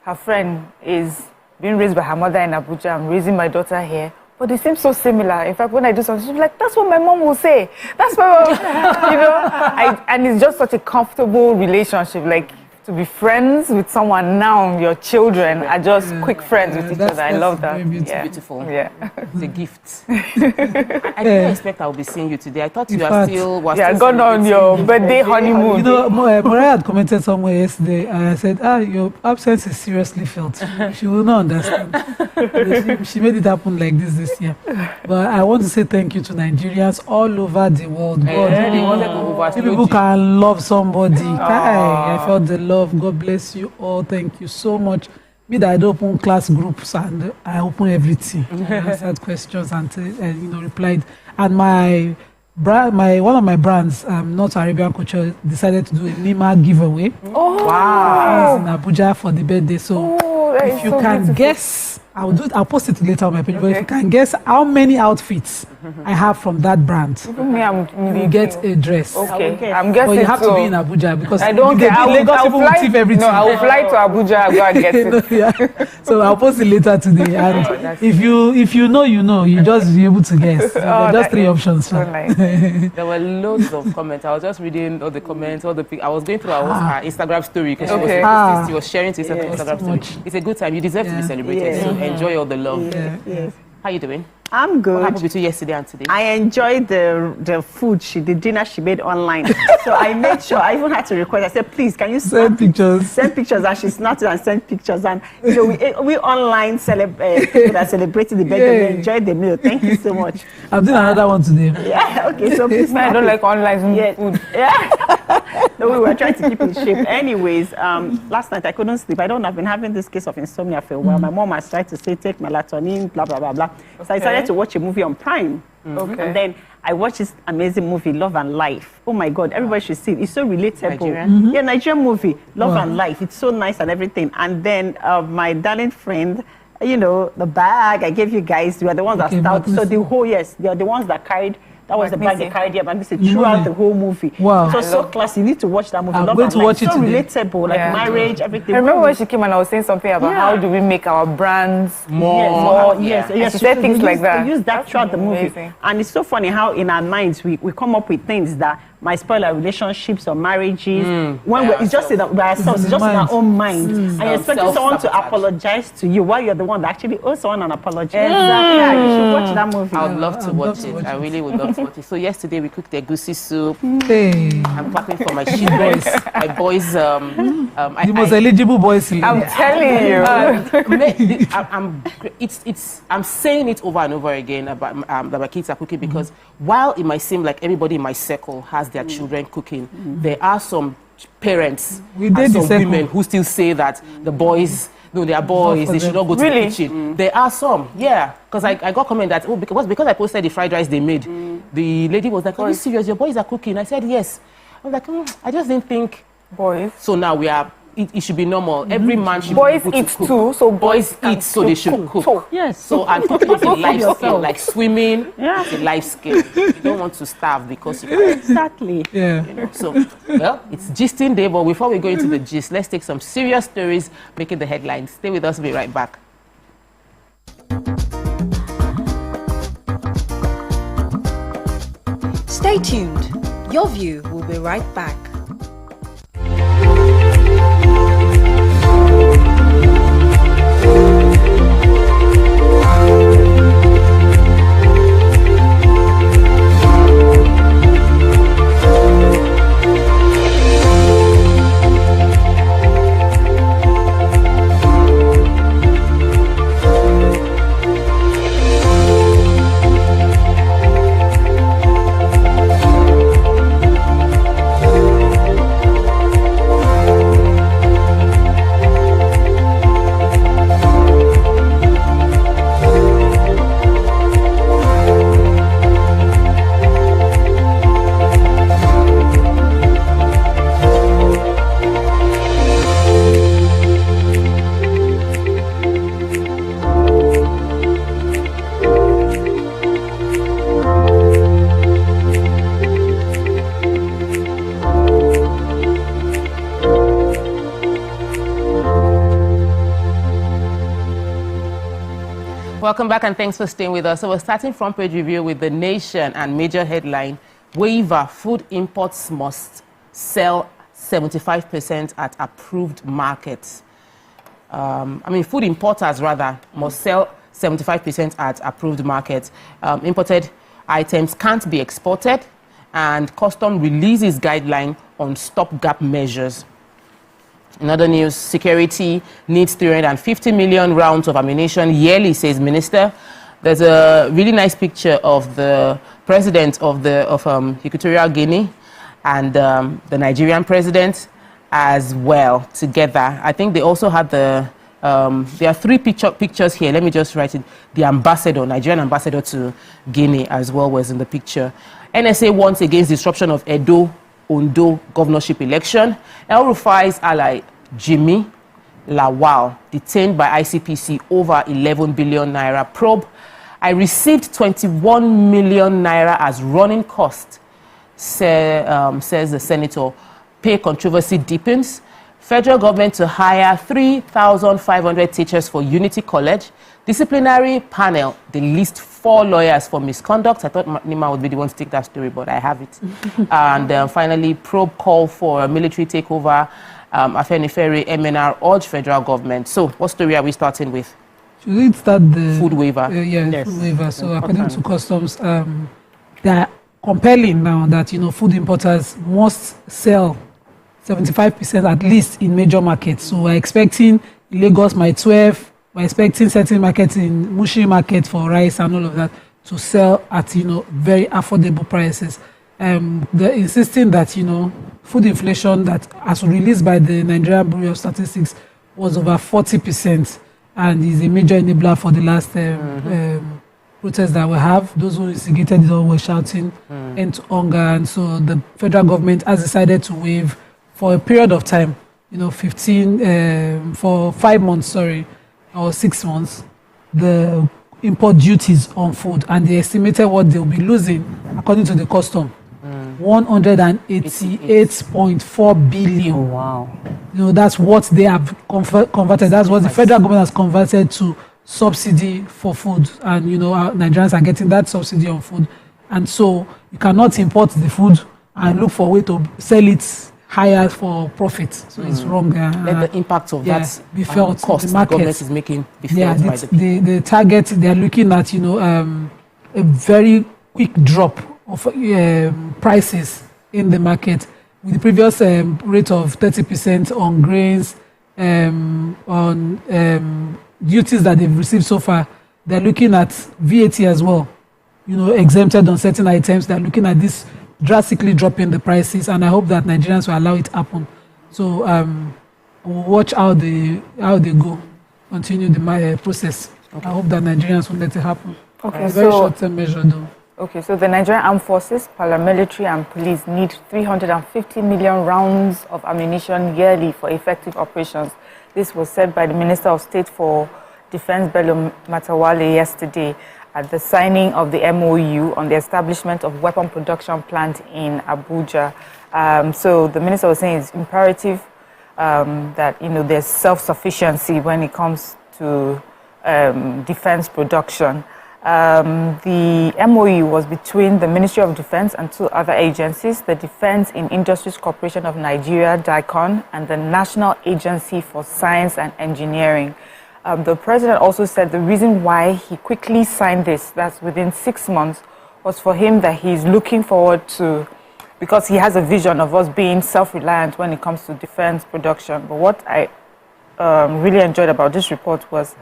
her friend is being raised by her mother in Abuja. I'm raising my daughter here. But they seem so similar. In fact, when I do something, she'll be like, that's what my mom will say. That's what, and it's just such a comfortable relationship. Like, to be friends with someone now, your children are just quick friends with each other. I love that. Beautiful. Yeah. It's a gift. I didn't expect I would be seeing you today. I thought you were still... gone on your birthday honeymoon. You know, Mariah had commented somewhere yesterday, and I said, your absence is seriously felt. She will not understand. She made it happen like this year. But I want to say thank you to Nigerians all over the world. People can love somebody. I felt the love. God bless you all. Thank you so much. Me that I open class groups and I open everything. I answered questions and replied. And my one of my brands, North Arabian Culture, decided to do a Nima giveaway. Oh wow! In Abuja for the birthday. So if you can guess, I'll post it later on my page. But if you can guess how many outfits I have from that brand, you get a dress. Okay. I'm guessing. But you have to be in Abuja because I don't care. I will fly to Abuja and go and get it. So I'll post it later today. And if you know, you just be able to guess. So just 3 options. So nice. There were loads of comments. I was just reading all the comments, I was going through our Instagram story because she was sharing to Instagram story. It's a good time. You deserve to be celebrated. So enjoy all the love. Yes. How you doing? I'm good. What happened between yesterday and today? I enjoyed the food the dinner she made online. So I made sure, I even had to request, I said, please, can you send pictures? Send pictures, and she snapped it and sent pictures. And we online people that celebrated the birthday, we enjoyed the meal. Thank you so much. I'm doing another one today. Yeah, okay, so please. I don't like online food. Yeah. No, we were trying to keep in shape. Anyways, last night I couldn't sleep. I've been having this case of insomnia for a while. My mom has tried to say, take melatonin, blah, blah, blah, blah. So I decided to watch a movie on Prime. And then I watched this amazing movie, Love and Life. Oh my God, everybody should see it. It's so relatable. Nigerian? Yeah, Nigerian movie, Love and Life. It's so nice and everything. And then my darling friend, the bag I gave you guys, you are the ones that started. So they are the ones that carried. That was the bag they carried here, and throughout the whole movie. Wow. So classy. You need to watch that movie. I'm going to watch it so today. Relatable, like marriage, everything. I remember when she came and I was saying something about how do we make our brands more. Yes. She said things like that. We use that throughout the movie. Amazing. And it's so funny how in our minds we come up with things that might spoil our relationships or marriages. It's just by ourselves, it's just in our own mind. And you're expecting someone to apologize to you while you're the one that actually owes someone an apology. Exactly. Yeah, you should watch that movie. I would love to watch it. I really would love to watch it. So yesterday we cooked egusi soup. Hey. I'm clapping for my she boys. My boys. The most eligible boys. I'm telling you. I'm saying it over and over again about that my kids are cooking because while it might seem like everybody in my circle has their children cooking, there are some parents and some women who still say that the boys, no, they are boys, they should not go to the kitchen. There are some, because I got comment that because I posted the fried rice they made, the lady was like, "Are you serious? Your boys are cooking?" I said, "Yes." I was like, I just didn't think boys. So now we are. It should be normal. Every man should boys be able eat to cook. too, so boys eat, so they should cook. Yes. So and cooking is a life skill, like swimming. It's a life skill. You don't want to starve because you can't. Exactly. Yeah. So, well, it's gisting day, but before we go into the gist, let's take some serious stories making the headlines. Stay with us. We'll be right back. Stay tuned. Your View will be right back. Welcome back and thanks for staying with us. So we're starting front page review with The Nation and major headline, waiver, food imports must sell 75% at approved markets. Food importers rather must sell 75% at approved markets. Imported items can't be exported, and custom releases guideline on stopgap measures. In other news, security needs 350 million rounds of ammunition yearly, says Minister. There's a really nice picture of the president of Equatorial Guinea and the Nigerian president as well together. I think they also had there are three pictures here. Let me just write it. The ambassador, Nigerian ambassador to Guinea as well was in the picture. NSA warns against disruption of Ondo governorship election. El Rufai's ally, Jimmy Lawal, detained by ICPC over 11 billion naira probe. I received 21 million naira as running cost, says the senator. Pay controversy deepens. Federal government to hire 3,500 teachers for Unity College. Disciplinary panel, they list 4 lawyers for misconduct. I thought Nima would be the one to take that story, but I have it. And finally, probe call for a military takeover. Afenifere MNR urge federal government. So, what story are we starting with? Should we start the food waiver? Yes. Food waiver. So, according to customs, they are compelling now that food importers must sell 75% at least in major markets. So, we're expecting Lagos my 12. We're expecting certain markets in Mushi market for rice and all of that to sell at very affordable prices. They're insisting that food inflation that as released by the Nigerian Bureau of Statistics was over 40% and is a major enabler for the last protests that we have. Those who instigated it all were shouting end to hunger, and so the federal government has decided to waive for a period of time, for 5 months, or 6 months, the import duties on food, and they estimated what they'll be losing according to the custom. 188.4 billion. Oh, wow. That's what they have converted. That's what the federal government has converted to subsidy for food. And, Nigerians are getting that subsidy on food. And so you cannot import the food and look for a way to sell it higher for profit. So it's wrong. Let the impact of that be felt. Cost the government is making be felt by the people. The target, they're looking at, a very quick drop of prices in the market, with the previous rate of 30% on grains, on duties that they've received so far. They're looking at VAT as well, exempted on certain items. They're looking at this drastically dropping the prices, and I hope that Nigerians will allow it to happen. So we'll watch how they go, continue the process. Okay. I hope that Nigerians will let it happen. Okay, a very short-term measure though. Okay, so the Nigerian Armed Forces, paramilitary and police need 350 million rounds of ammunition yearly for effective operations. This was said by the Minister of State for Defense, Bello Matawalle, yesterday at the signing of the MOU on the establishment of weapon production plant in Abuja. So the minister was saying it's imperative that there's self-sufficiency when it comes to defense production. The MOU was between the Ministry of Defense and 2 other agencies, the Defense in Industries Corporation of Nigeria, DICON, and the National Agency for Science and Engineering. The president also said the reason why he quickly signed this, that's within 6 months, was for him that he's looking forward to, because he has a vision of us being self-reliant when it comes to defense production. But what I really enjoyed about this report was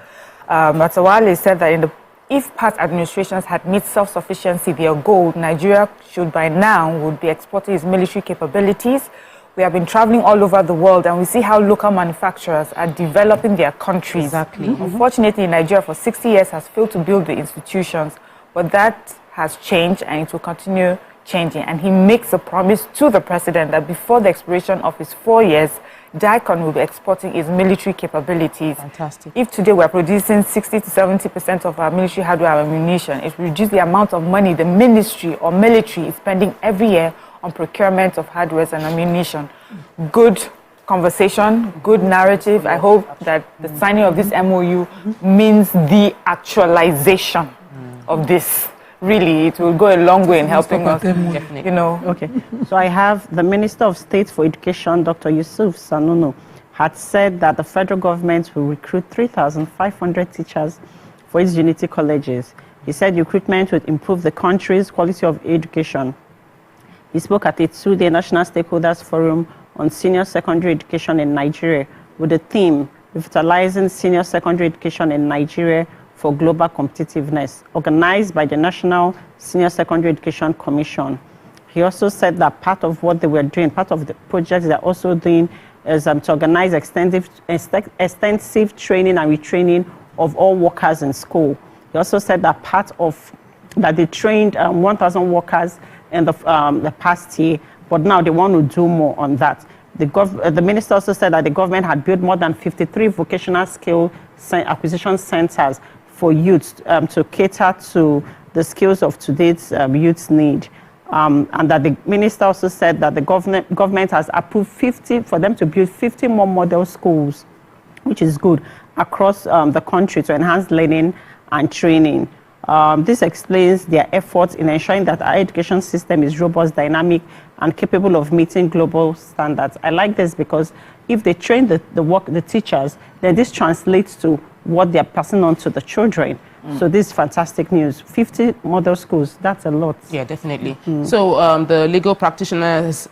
Matawalle said that if past administrations had made self-sufficiency their goal, Nigeria should by now would be exporting its military capabilities. We have been traveling all over the world, and we see how local manufacturers are developing their countries. Exactly. Unfortunately, Nigeria for 60 years has failed to build the institutions, but that has changed and it will continue changing. And he makes a promise to the president that before the expiration of his 4 years, DICON will be exporting its military capabilities. Fantastic. If today we're producing 60 to 70% of our military hardware and ammunition, it will reduce the amount of money the ministry or military is spending every year on procurement of hardware and ammunition. Good conversation, good narrative. I hope that the signing of this MOU means the actualization of this. Really, it will go a long way in helping us, Definitely. you know. Okay, so I have the Minister of State for Education, Dr. Yusuf Sanunu, had said that the federal government will recruit 3,500 teachers for its unity colleges. He said recruitment would improve the country's quality of education. He spoke at a two-day National Stakeholders Forum on senior secondary education in Nigeria with the theme, Revitalizing Senior Secondary Education in Nigeria for Global Competitiveness, organized by the National Senior Secondary Education Commission. He also said that part of what they were doing, part of the projects they're also doing is to organize extensive training and retraining of all workers in school. He also said that that they trained 1,000 workers in the past year, but now they want to do more on that. The minister also said that the government had built more than 53 vocational skill acquisition centers for youth to cater to the skills of today's youth's need. And that the minister also said that the government has approved for them to build 50 more model schools, which is good, across the country to enhance learning and training. This explains their efforts in ensuring that our education system is robust, dynamic, and capable of meeting global standards. I like this because if they train the teachers, then this translates to what they're passing on to the children. So this is fantastic news. 50 model schools, that's a lot. Yeah, definitely. So the legal practitioners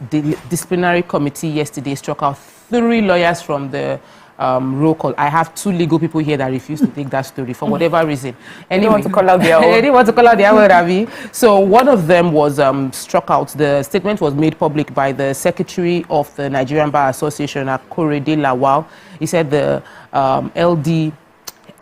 disciplinary committee yesterday struck out 3 lawyers from the roll call. I have 2 legal people here that refuse to take that story for whatever reason. Anyway, they want to call out their own. They didn't want to call out their own, Ravi. So one of them was struck out. The statement was made public by the Secretary of the Nigerian Bar Association, Akorede Lawal. He said the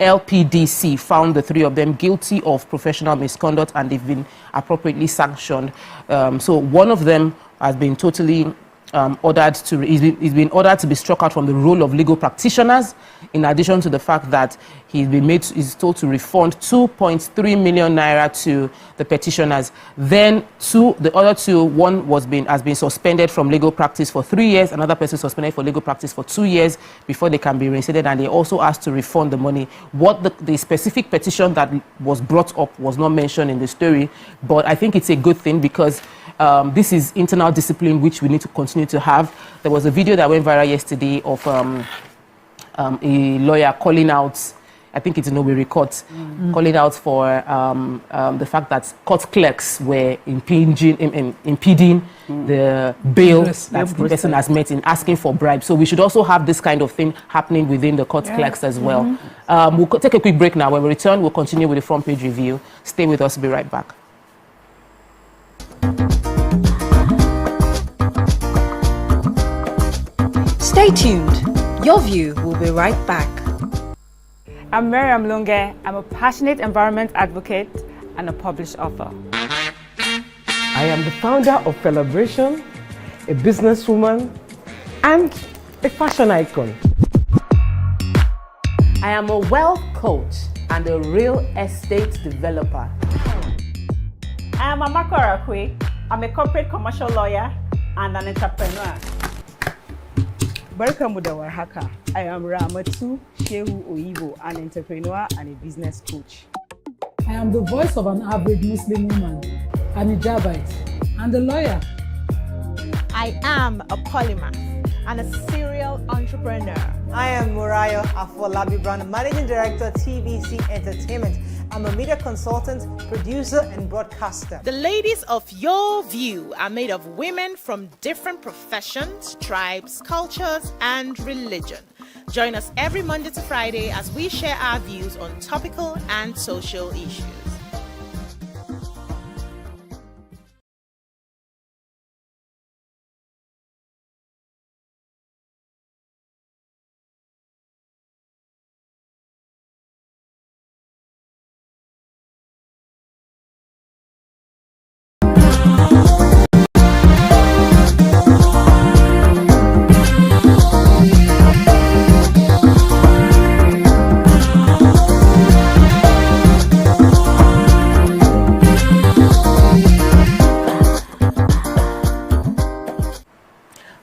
LPDC found the 3 of them guilty of professional misconduct and they've been appropriately sanctioned. So one of them has been totally he's been ordered to be struck out from the role of legal practitioners, in addition to the fact that he's told to refund 2.3 million naira to the petitioners. Then the other 2, one has been suspended from legal practice for 3 years, another person suspended for legal practice for 2 years before they can be reinstated, and they also asked to refund the money. What the specific petition that was brought up was not mentioned in the story, but I think it's a good thing because this is internal discipline which we need to continue to have. There was a video that went viral yesterday of a lawyer calling out, I think it's in Owerri Court, calling out for the fact that court clerks were impeding the bail that the person has met in asking for bribes. So we should also have this kind of thing happening within the court clerks as well. We'll take a quick break now. When we return, we'll continue with the front page review. Stay with us. We'll be right back. Stay tuned. Your view will be right back. I'm Miriam Lunge. I'm a passionate environment advocate and a published author. I am the founder of Celebration, a businesswoman, and a fashion icon. I am a wealth coach and a real estate developer. I am Amako Arakwe. I'm a corporate commercial lawyer and an entrepreneur. Barkamu da warhaka. I am Ramatu Shehu Oyibo, an entrepreneur and a business coach. I am the voice of an average Muslim woman, an hijabite, and a lawyer. I am a polymath and a serial entrepreneur. I am Murayo Afolabi Brown, Managing Director, TVC Entertainment. I'm a media consultant, producer, and broadcaster. The ladies of Your View are made of women from different professions, tribes, cultures, and religion. Join us every Monday to Friday as we share our views on topical and social issues.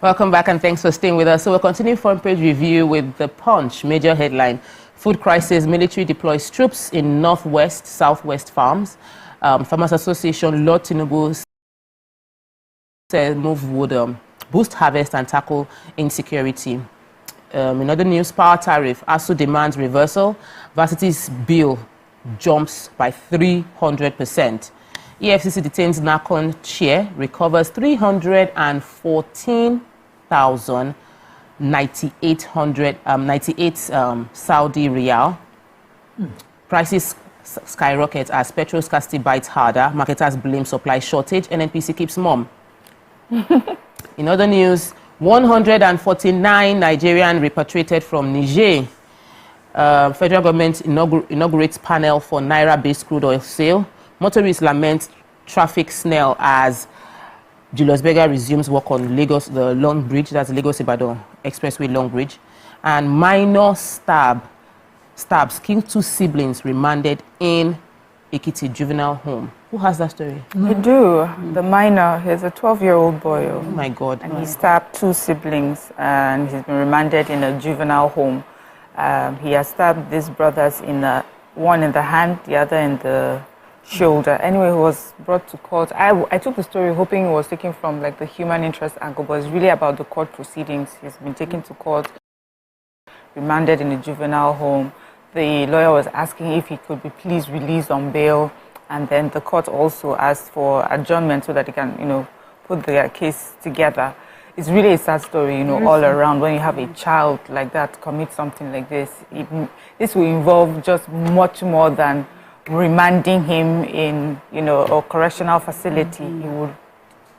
Welcome back and thanks for staying with us. So we'll continue front page review with the Punch major headline. Food crisis, military deploys troops in northwest, southwest farms. Farmers Association, Lord Tinubu said move would boost harvest and tackle insecurity. In other news, power tariff, ASU demands reversal. Varsity's bill jumps by 300%. EFCC detains NACON chair, recovers 314,998 Saudi riyal. Prices skyrocket as petrol scarcity bites harder. Marketers blame supply shortage. NNPC keeps mum. In other news, 149 Nigerian repatriated from Niger. Federal government inaugurates panel for Naira-based crude oil sale. Motorists lament traffic snarl as Julius Berger resumes work on Lagos, the Long Bridge, that's Lagos-Ibadan Expressway Long Bridge. And minor stabs kill 2 siblings remanded in Ekiti juvenile home. Who has that story? I do. The minor, he's a 12-year-old boy. Oh my God. And he stabbed 2 siblings and he's been remanded in a juvenile home. He has stabbed these brothers one in the hand, the other in the shoulder. Anyway, he was brought to court. I took the story hoping it was taken from like the human interest angle, but it's really about the court proceedings. He's been taken to court, remanded in a juvenile home. The lawyer was asking if he could be please released on bail, and then the court also asked for adjournment so that they can, put their case together. It's really a sad story, all around. When you have a child like that commit something like this, this will involve just much more than remanding him in, a correctional facility.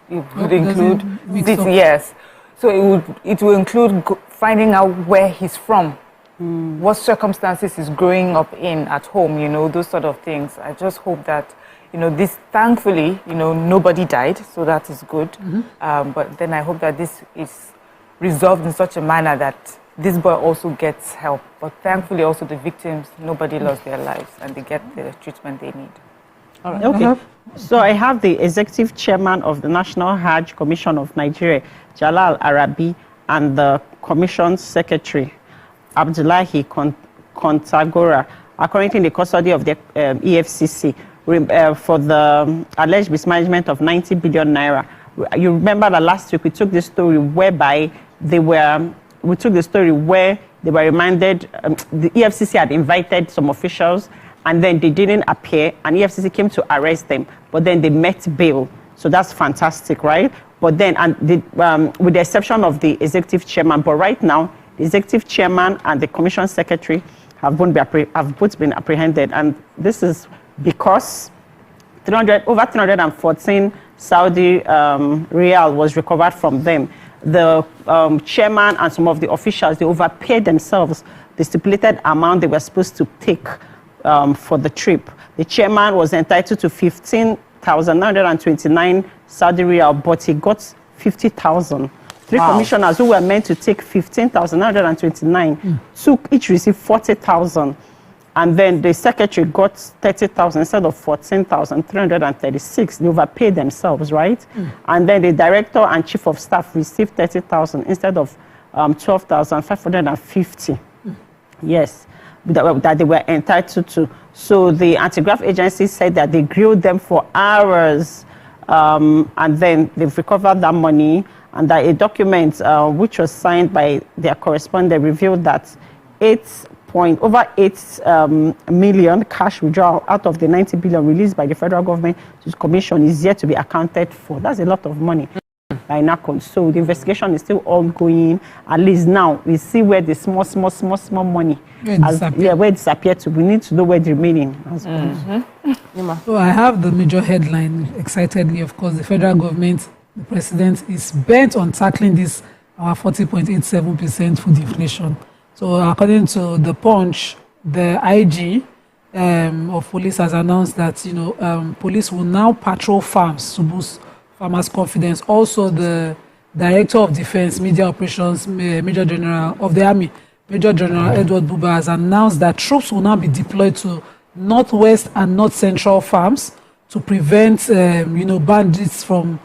It would include this, yes. So it will include finding out where he's from, what circumstances he's growing up in at home, those sort of things. I just hope that, this, thankfully, nobody died, so that is good. But then I hope that this is resolved in such a manner that this boy also gets help. But thankfully also the victims, nobody lost their lives and they get the treatment they need. All right. Okay. So I have the executive chairman of the National Hajj Commission of Nigeria, Jalal Arabi, and the commission's secretary, Abdullahi Kontagora, are currently in the custody of the EFCC for the alleged mismanagement of 90 billion naira. You remember that last week we took this story whereby they were reminded, the EFCC had invited some officials and then they didn't appear and EFCC came to arrest them, but then they met bail. So that's fantastic, right? But then, with the exception of the executive chairman, but right now, the executive chairman and the commission secretary have both been apprehended. And this is because over 314 Saudi riyal was recovered from them. The chairman and some of the officials, they overpaid themselves the stipulated amount they were supposed to take for the trip. The chairman was entitled to 15,929 Saudi riyal, but he got 50,000. Three commissioners who were meant to take 15,929 each received 40,000. And then the secretary got 30,000 instead of 14,336. They overpaid themselves, right? And then the director and chief of staff received 30,000 instead of 12,550. Yes, that they were entitled to. So the anti-graft agency said that they grilled them for hours, and then they've recovered that money. And that a document which was signed by their correspondent revealed that over 8 million cash withdrawal out of the 90 billion released by the federal government to the commission is yet to be accounted for. That's a lot of money by NACON. So the investigation is still ongoing. At least now we see where the small money where it disappeared to. We need to know where the remaining has gone. So I have the major headline excitedly. Of course, the federal government, the president is bent on tackling this our 40.87% food inflation. So according to the Punch, the IG of police has announced that police will now patrol farms to boost farmers' confidence. Also, the Director of Defense Media Operations, Major General of the Army, Major General Edward Buba, has announced that troops will now be deployed to northwest and north central farms to prevent bandits from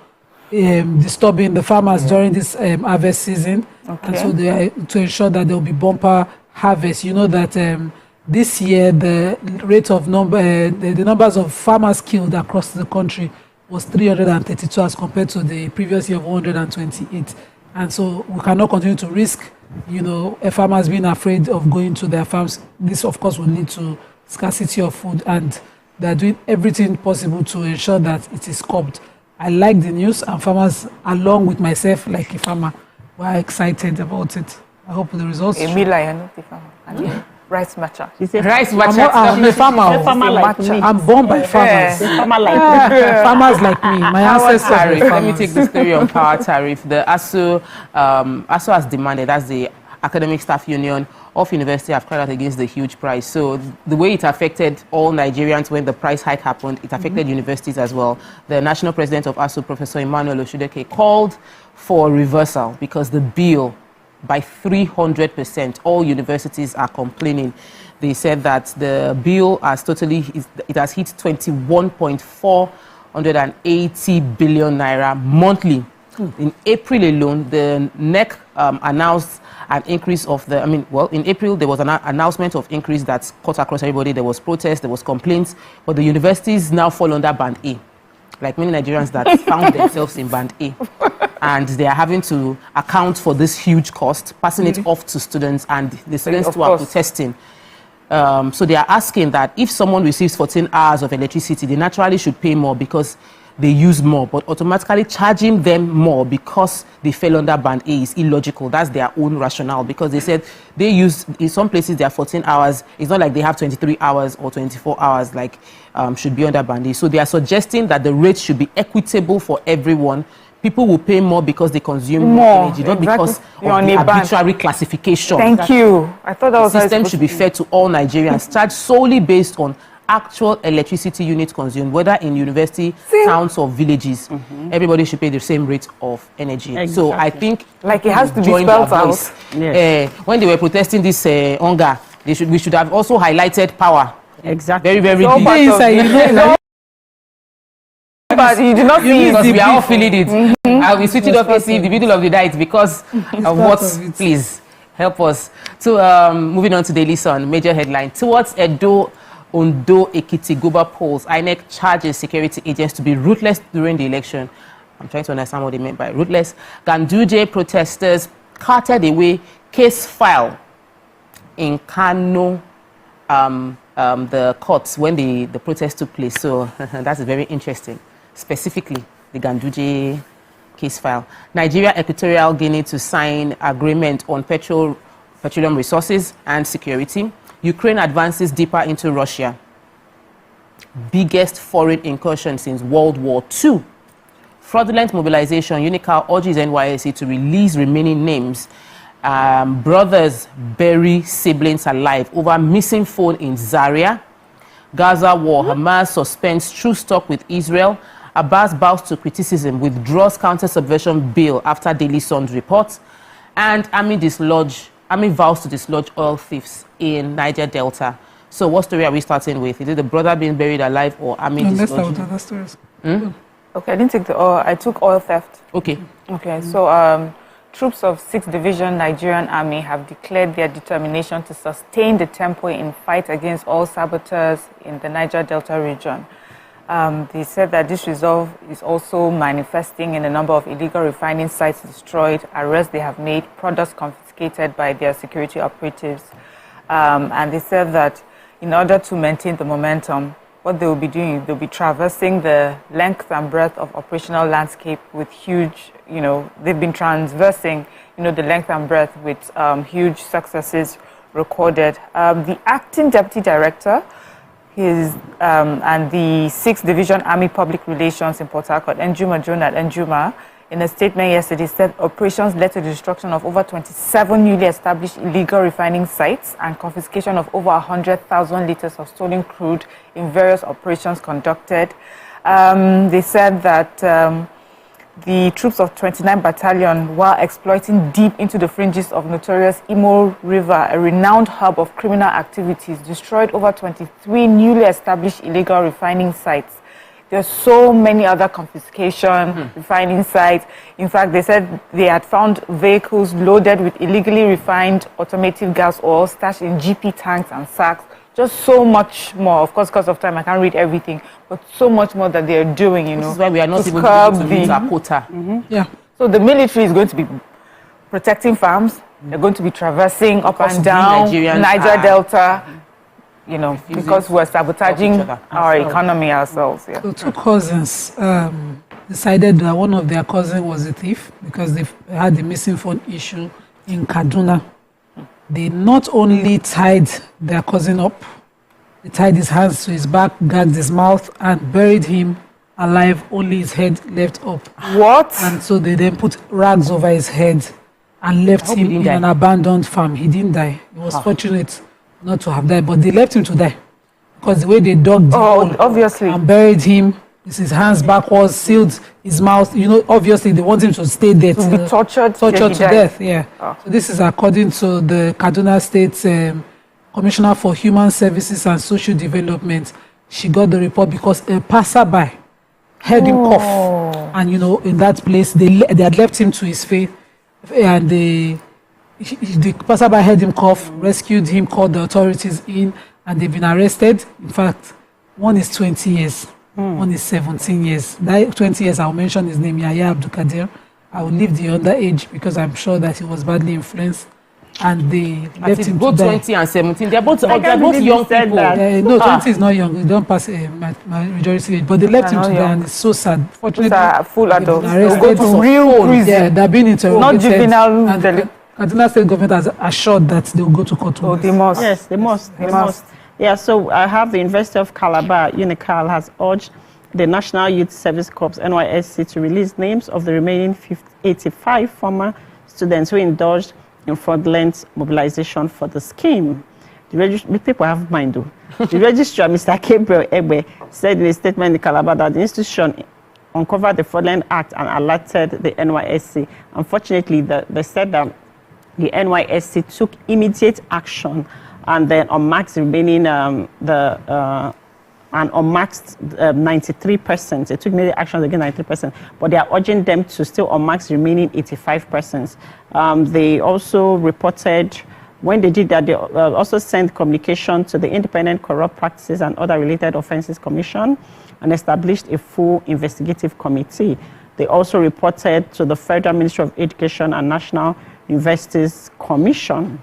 disturbing the farmers during this harvest season. And so they are to ensure that there will be bumper harvest. You know that this year the rate of the numbers of farmers killed across the country was 332 as compared to the previous year of 128. And so we cannot continue to risk, farmers being afraid of going to their farms. This, of course, will lead to scarcity of food, and they're doing everything possible to ensure that it is curbed. I like the news, and farmers, along with myself, like a farmer, were excited about it. I hope the results. Emila, you're not a farmer. Rice matcha. Rice matcha. I'm a farmer. I'm born by farmers. Farmers like me. My ancestors were farmers. Let me take the story on power tariff. The ASU has demanded, that's the Academic Staff Union of University, have cried out against the huge price. So the way it affected all Nigerians when the price hike happened, it affected universities as well. The national president of ASU, Professor Emmanuel Oshudeke, called for reversal because the bill, by 300%, all universities are complaining. They said that the bill has hit 21.480 billion naira monthly. In April alone, the NEC announced an increase of in April there was an announcement of increase that cut across everybody. There was protest, there was complaints, but the universities now fall under Band A, like many Nigerians that found themselves in Band A. And they are having to account for this huge cost, passing it off to students, and the students who are protesting. So they are asking that if someone receives 14 hours of electricity, they naturally should pay more because they use more, but automatically charging them more because they fell under Band A is illogical. That's their own rationale, because they said they use, in some places, they are 14 hours. It's not like they have 23 hours or 24 hours like should be under Band A. So they are suggesting that the rate should be equitable for everyone. People will pay more because they consume more energy, not because of the arbitrary classification. Thank you. I thought that was the system should be fair to all Nigerians, charged solely based on actual electricity units consumed, whether in university, towns, or villages. Everybody should pay the same rate of energy. Exactly. So I think, like, it has to be spelled out. When they were protesting this hunger, we should have also highlighted power. Exactly. Very deep. But you do not see it because we are all feeling it. I'll be switching off AC in the middle of the night because of what? Please help us. So moving on to Daily Sun, major headline: towards Edo, Ondo, Ekiti, Goba polls, INEC charges security agents to be ruthless during the election. I'm trying to understand what they meant by ruthless. Ganduje protesters carted away case file in Kano, the courts when the protest took place. So that's very interesting. Specifically, the Ganduje case file. Nigeria, Equatorial Guinea to sign agreement on petroleum resources and security. Ukraine advances deeper into Russia. Biggest foreign incursion since World War II. Fraudulent mobilization. Unical urges NYSC to release remaining names. Brothers bury siblings alive over missing phone in Zaria. Gaza war. Hamas suspends truce talk with Israel. Abbas bows to criticism, withdraws counter-subversion bill after Daily Sun's report. And Army vows to dislodge oil thieves in Niger Delta. So what story are we starting with? Is it the brother being buried alive or Army dislodging? Other stories. Okay, I didn't take the oil. I took oil theft. Okay. So troops of 6th Division Nigerian Army have declared their determination to sustain the tempo in fight against all saboteurs in the Niger Delta region. They said that this resolve is also manifesting in the number of illegal refining sites destroyed, arrests they have made, products confiscated by their security operatives. And they said that in order to maintain the momentum, what they will be doing, they'll be traversing the length and breadth of operational landscape with huge, they've been transversing, the length and breadth with huge successes recorded. The acting deputy director and the 6th Division Army Public Relations in Port Harcourt, Njuma Jonah Njuma, in a statement yesterday, said operations led to the destruction of over 27 newly established illegal refining sites and confiscation of over 100,000 liters of stolen crude in various operations conducted. They said that the troops of 29 Battalion, while exploiting deep into the fringes of notorious Imo River, a renowned hub of criminal activities, destroyed over 23 newly established illegal refining sites. There's so many other confiscation, refining sites. In fact, they said they had found vehicles loaded with illegally refined automotive gas oil stashed in GP tanks and sacks. Just so much more. Of course, because of time, I can't read everything, but so much more that they're doing, you know. This is why we are not even curb able to meet our quota. Yeah. So the military is going to be protecting farms. They're going to be traversing up and down Niger Delta, you know, because we're sabotaging our economy ourselves. Yeah. So two cousins decided that one of their cousins was a thief because they had a missing phone issue in Kaduna. They not only tied their cousin up, they tied his hands to his back, gagged his mouth, and buried him alive, only his head left up. What? And so they then put rags over his head and left him in an abandoned farm. He didn't die. He was fortunate not to have died, but they left him to die because the way they dug the hole obviously, and buried him with his hands backwards, sealed his mouth. You know, obviously they want him to stay dead, to be tortured to death. Yeah. So this is according to the Kaduna State Commissioner for Human Services and Social Development. She got the report because a passerby heard him cough, and you know, in that place they had left him to his fate, and the passerby heard him cough, rescued him, called the authorities in, and they've been arrested. In fact, one is 20 years, one is 17 years. That 20 years, I'll mention his name, Yahya Abdul Kadir. I will leave the underage because I'm sure that he was badly influenced. And they left him both to die. 20 and 17. They're both young people. No, 20 is not young. They don't pass my majority age. But they left him to die, and it's so sad. Fortunately, full adults. They'll go to real prison. Yeah, they're being interrogated. Not juvenile. Kaduna State government has assured that they will go to court. Oh, they must. Yes, they must. They must. Yeah, so I have the University of Calabar, UNICAL, has urged the National Youth Service Corps, NYSC, to release names of the remaining 85 former students who indulged in fraudulent mobilization for the scheme. The people have mind, though. The registrar, Mr. Gabriel Egbe, said in a statement in Calabar that the institution uncovered the fraudulent act and alerted the NYSC. Unfortunately, they said that the NYSC took immediate action and then unmasked the remaining and unmasked 93%. They took immediate action against 93%, but they are urging them to still unmask the remaining 85%. They also reported, when they did that, they also sent communication to the Independent Corrupt Practices and Other Related Offences Commission and established a full investigative committee. They also reported to the Federal Ministry of Education and National Universities Commission.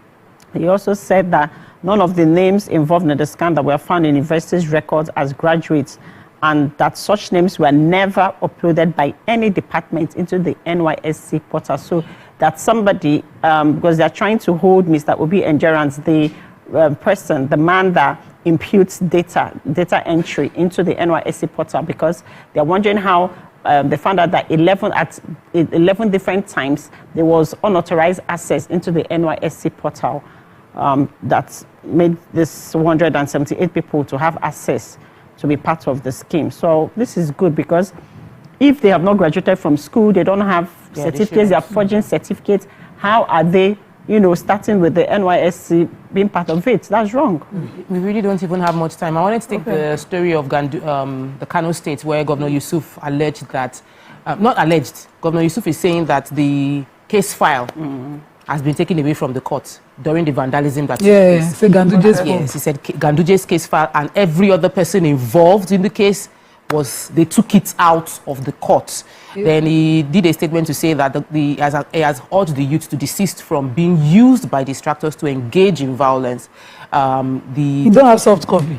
He also said that none of the names involved in the scandal were found in universities' records as graduates, and that such names were never uploaded by any department into the NYSC portal. So that somebody, because they're trying to hold Mr. Obi Endurance, the person, the man that imputes data entry into the NYSC portal, because they're wondering how they found out that 11 different times there was unauthorized access into the NYSC portal. That made this 178 people to have access to be part of the scheme. So this is good because if they have not graduated from school, they don't have certificates, they are forging certificates. How are they, starting with the NYSC being part of it? That's wrong. We really don't even have much time. I wanted to take the story of the Kano State, where Governor Yusuf alleged that, Governor Yusuf is saying that the case file has been taken away from the court during the vandalism that say Ganduje's Yes, he said Ganduje's case file and every other person involved in the case they took it out of the court. Then he did a statement to say that he has urged the youth to desist from being used by distractors to engage in violence. You don't have soft copy.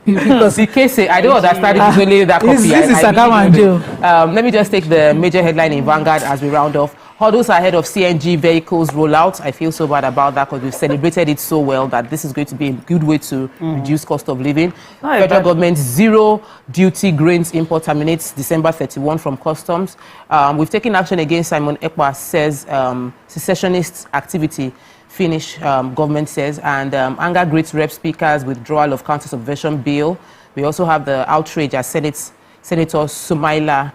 Because the case, I don't understand it, it's only that copy. This is let me just take the major headline in Vanguard as we round off. Hurdles ahead of CNG vehicles rollout. I feel so bad about that because we've celebrated it so well that this is going to be a good way to reduce cost of living. Federal government zero duty grains import terminates December 31 from customs. We've taken action against Simon Ekpa, says secessionist activity. Finish, government says, and anger greets rep speakers withdrawal of counter subversion bill. We also have the outrage at Senator Sumaila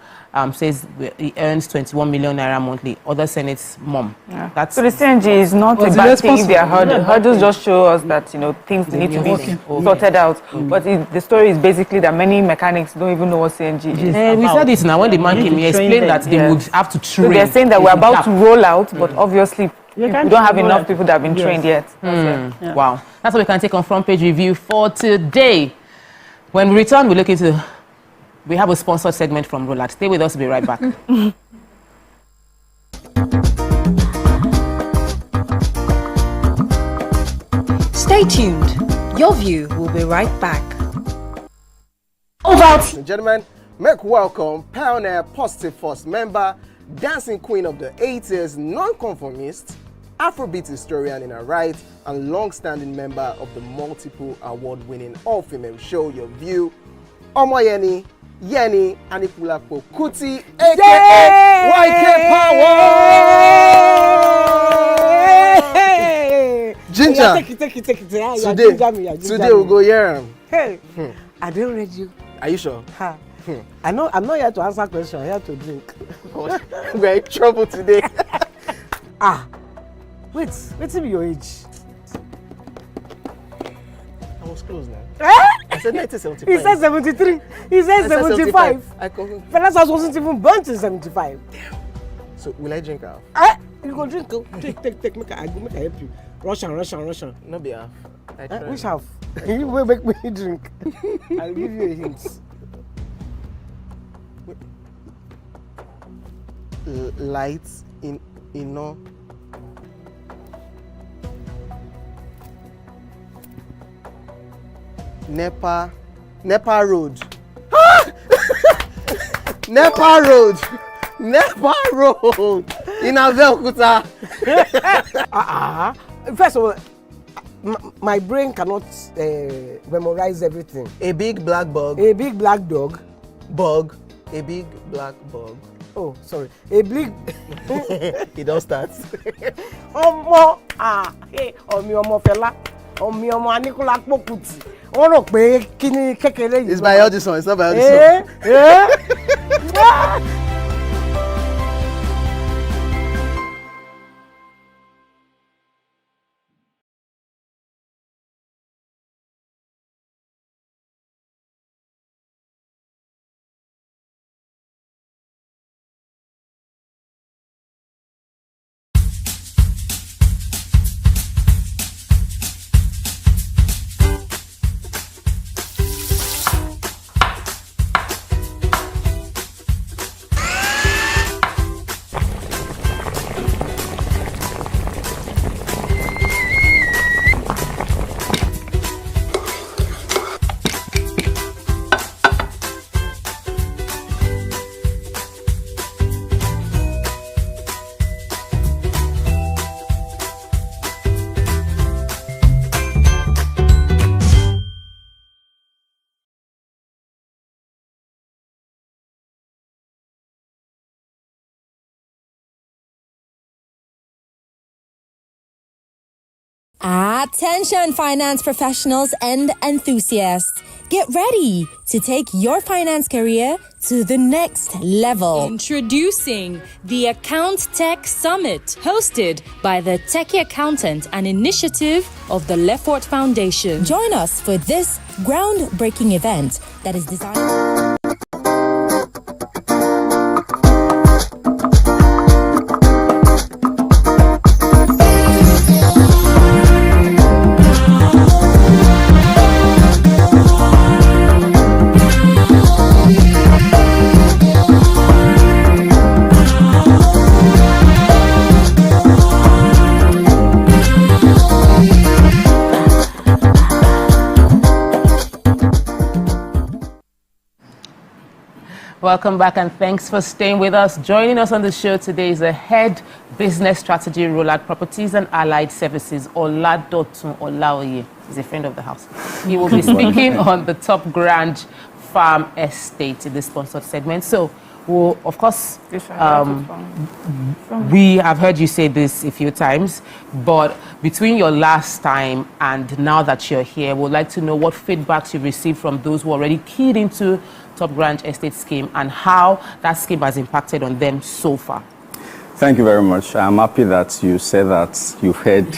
says he earns 21 million naira monthly. Others say it's mom. Yeah. So the CNG is not a bad thing if they are hurdles. Hurdles just show us that, you know, things need to be sorted out. But the story is basically that many mechanics don't even know what CNG is. We said it now when the man came, he explained that they would have to train. So they're saying that we're about to roll out, but obviously we don't have enough people that have been trained yet. Wow. That's what we can take on front page review for today. When we return, we have a sponsored segment from Roland. Stay with us, we'll be right back. Stay tuned. Your View will be right back. Ladies and gentlemen, make welcome pioneer Positive Force member, dancing queen of the 80s, non-conformist, Afrobeat historian in her right, and long-standing member of the multiple award-winning all-female show Your View, Omoyeni Yeni Anipulapo Kuti, aka YK Power! Ginger, today we'll go here. Hey, I don't read you. Are you sure? I'm not here to answer questions, I'm here to drink. We're in trouble today. Wait till your age. I was close now. I said 1975. He said 73. He said 75. Fellas wasn't even born till 75. So will I drink half? You go drink. Take. Make I help you. Russian. No be half. Which half? You will make me drink. I'll give you a hint. Lights in no. Nepa Road. Nepa Road in Abeokuta. First of all, my brain cannot memorize everything. A big black bug. A big black dog. Bug. A big black bug. Oh, sorry. A big. It don't start. Ọmọ fẹlá. Ọmọ Aníkúlá Pókùtì. Wọ́n rò pé kí ni kékeré yìí. It's by Audison, it's not by Audison. Attention finance professionals and enthusiasts. Get ready to take your finance career to the next level. Introducing the Account Tech Summit, hosted by the Techie Accountant, an initiative of the Lefort Foundation. Join us for this groundbreaking event that is designed... Welcome back and thanks for staying with us. Joining us on the show today is the head business strategy Roland Properties and Allied Services, Oladotun Olaoye. He's a friend of the house. He will be speaking on the Top Grand Farm Estate in the sponsored segment. So, we'll, of course, we have heard you say this a few times, but between your last time and now that you're here, we'd like to know what feedbacks you've received from those who are already keyed into Top Grant Estate Scheme and how that scheme has impacted on them so far. Thank you very much. I'm happy that you said that you've heard.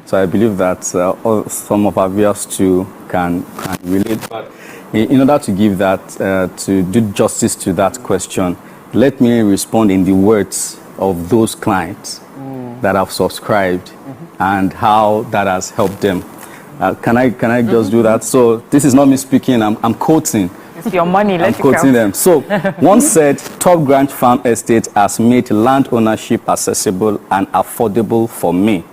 So I believe that some of our viewers too can relate. But in order to give that, to do justice to that question, let me respond in the words of those clients that have subscribed and how that has helped them. Can I just do that? So this is not me speaking. I'm quoting. It's your money. I'm quoting them. So one said, Top Grant Farm Estate has made land ownership accessible and affordable for me.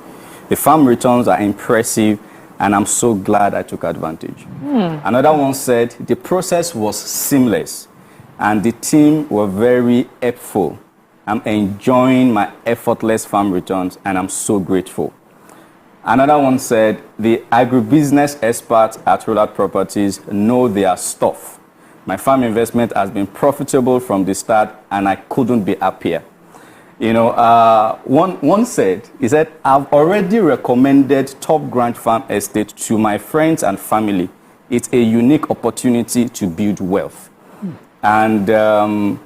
The farm returns are impressive, and I'm so glad I took advantage. Another one said, the process was seamless, and the team were very helpful. I'm enjoying my effortless farm returns, and I'm so grateful. Another one said, the agribusiness experts at Rollard Properties know their stuff. My farm investment has been profitable from the start, and I couldn't be happier. You know, one said, he said, I've already recommended Top Grant Farm Estate to my friends and family. It's a unique opportunity to build wealth. And another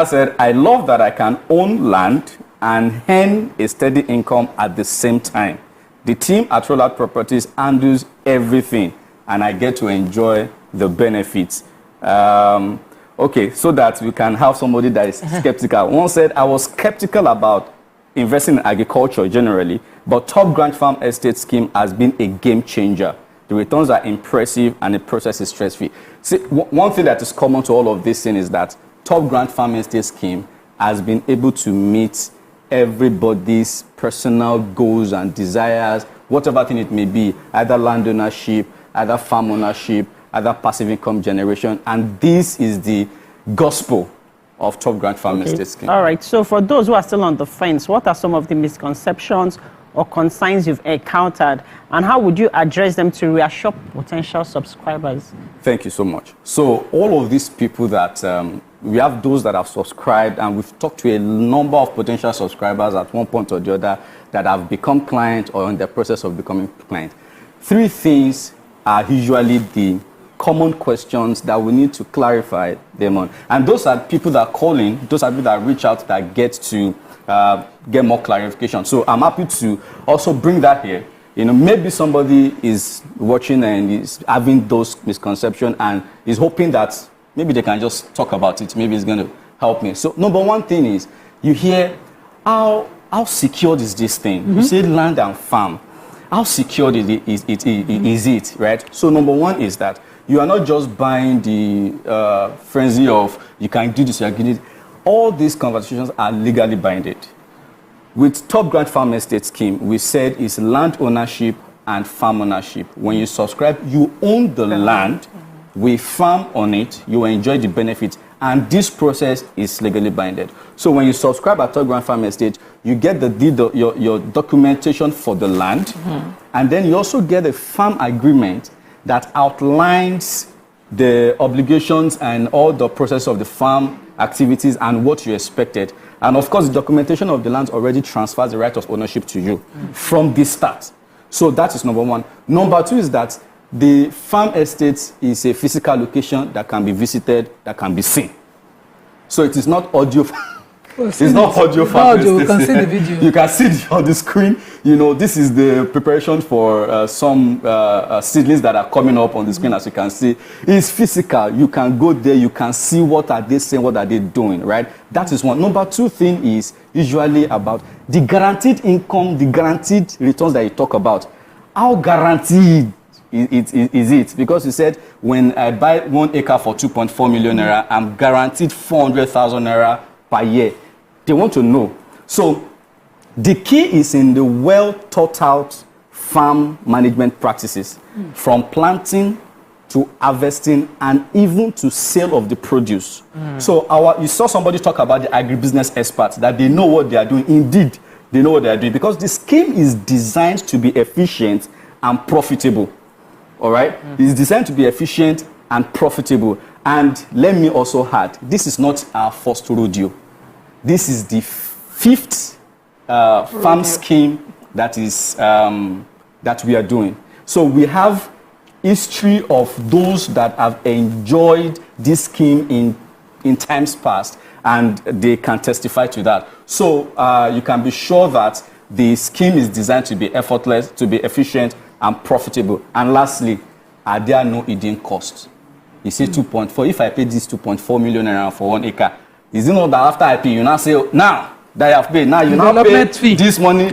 said, I love that I can own land and earn a steady income at the same time. The team at Rollard Properties handles everything, and I get to enjoy the benefits. Okay, so that we can have somebody that is skeptical. One said, I was skeptical about investing in agriculture generally, but Top Grant Farm Estate Scheme has been a game changer. The returns are impressive and the process is stress-free. See, one thing that is common to all of this thing is that Top Grant Farm Estate Scheme has been able to meet everybody's personal goals and desires, whatever thing it may be, either land ownership, either farm ownership, either passive income generation, and this is the gospel of Top Grant Farm Estate Scheme. All right, so for those who are still on the fence, what are some of the misconceptions or concerns you've encountered, and how would you address them to reassure potential subscribers? Thank you so much. So all of these people that, we have those that have subscribed, and we've talked to a number of potential subscribers at one point or the other that have become clients or in the process of becoming client. Three things are usually the common questions that we need to clarify them on. And those are people that call in, those are people that reach out that get to get more clarification. So I'm happy to also bring that here. You know, maybe somebody is watching and is having those misconceptions and is hoping that maybe they can just talk about it. Maybe it's going to help me. So number one thing is, you hear, how secured is this thing? You say land and farm. How secured is it, right? So number one is that you are not just buying the frenzy of you can do this, you can do it. All these conversations are legally binded. With Top Grant Farm Estate Scheme, we said it's land ownership and farm ownership. When you subscribe, you own the land, we farm on it, you enjoy the benefits, and this process is legally binded. So when you subscribe at Top Grant Farm Estate, you get the deed, your documentation for the land, and then you also get a farm agreement that outlines the obligations and all the process of the farm activities and what you expected. And of course, the documentation of the land already transfers the right of ownership to you from the start. So that is number one. Number two is that the farm estate is a physical location that can be visited, that can be seen. So it is not audio. It's not audio farm estate. You can see the video. You can see it on the screen. You know, this is the preparation for some seedlings that are coming up on the screen, as you can see. It's physical. You can go there. You can see what are they saying, what are they doing, right? That is one. Number two thing is usually about the guaranteed income, the guaranteed returns that you talk about. How guaranteed is it? Because you said, when I buy 1 acre for 2.4 million naira, I'm guaranteed 400,000 naira per year. They want to know. So the key is in the well thought out farm management practices, from planting to harvesting and even to sale of the produce. So you saw somebody talk about the agribusiness experts, that they know what they are doing. Indeed, they know what they are doing, because the scheme is designed to be efficient and profitable. All right? It's designed to be efficient and profitable. And let me also add, this is not our first rodeo. This is the 5th farm scheme that is that we are doing. So we have history of those that have enjoyed this scheme in times past, and they can testify to that. So you can be sure that the scheme is designed to be effortless, to be efficient and profitable. And lastly, are there no hidden costs? You say 2.4. If I pay this 2.4 million naira for 1 acre, is it not that after I pay, you now say, now that I have paid, now you now pay this money,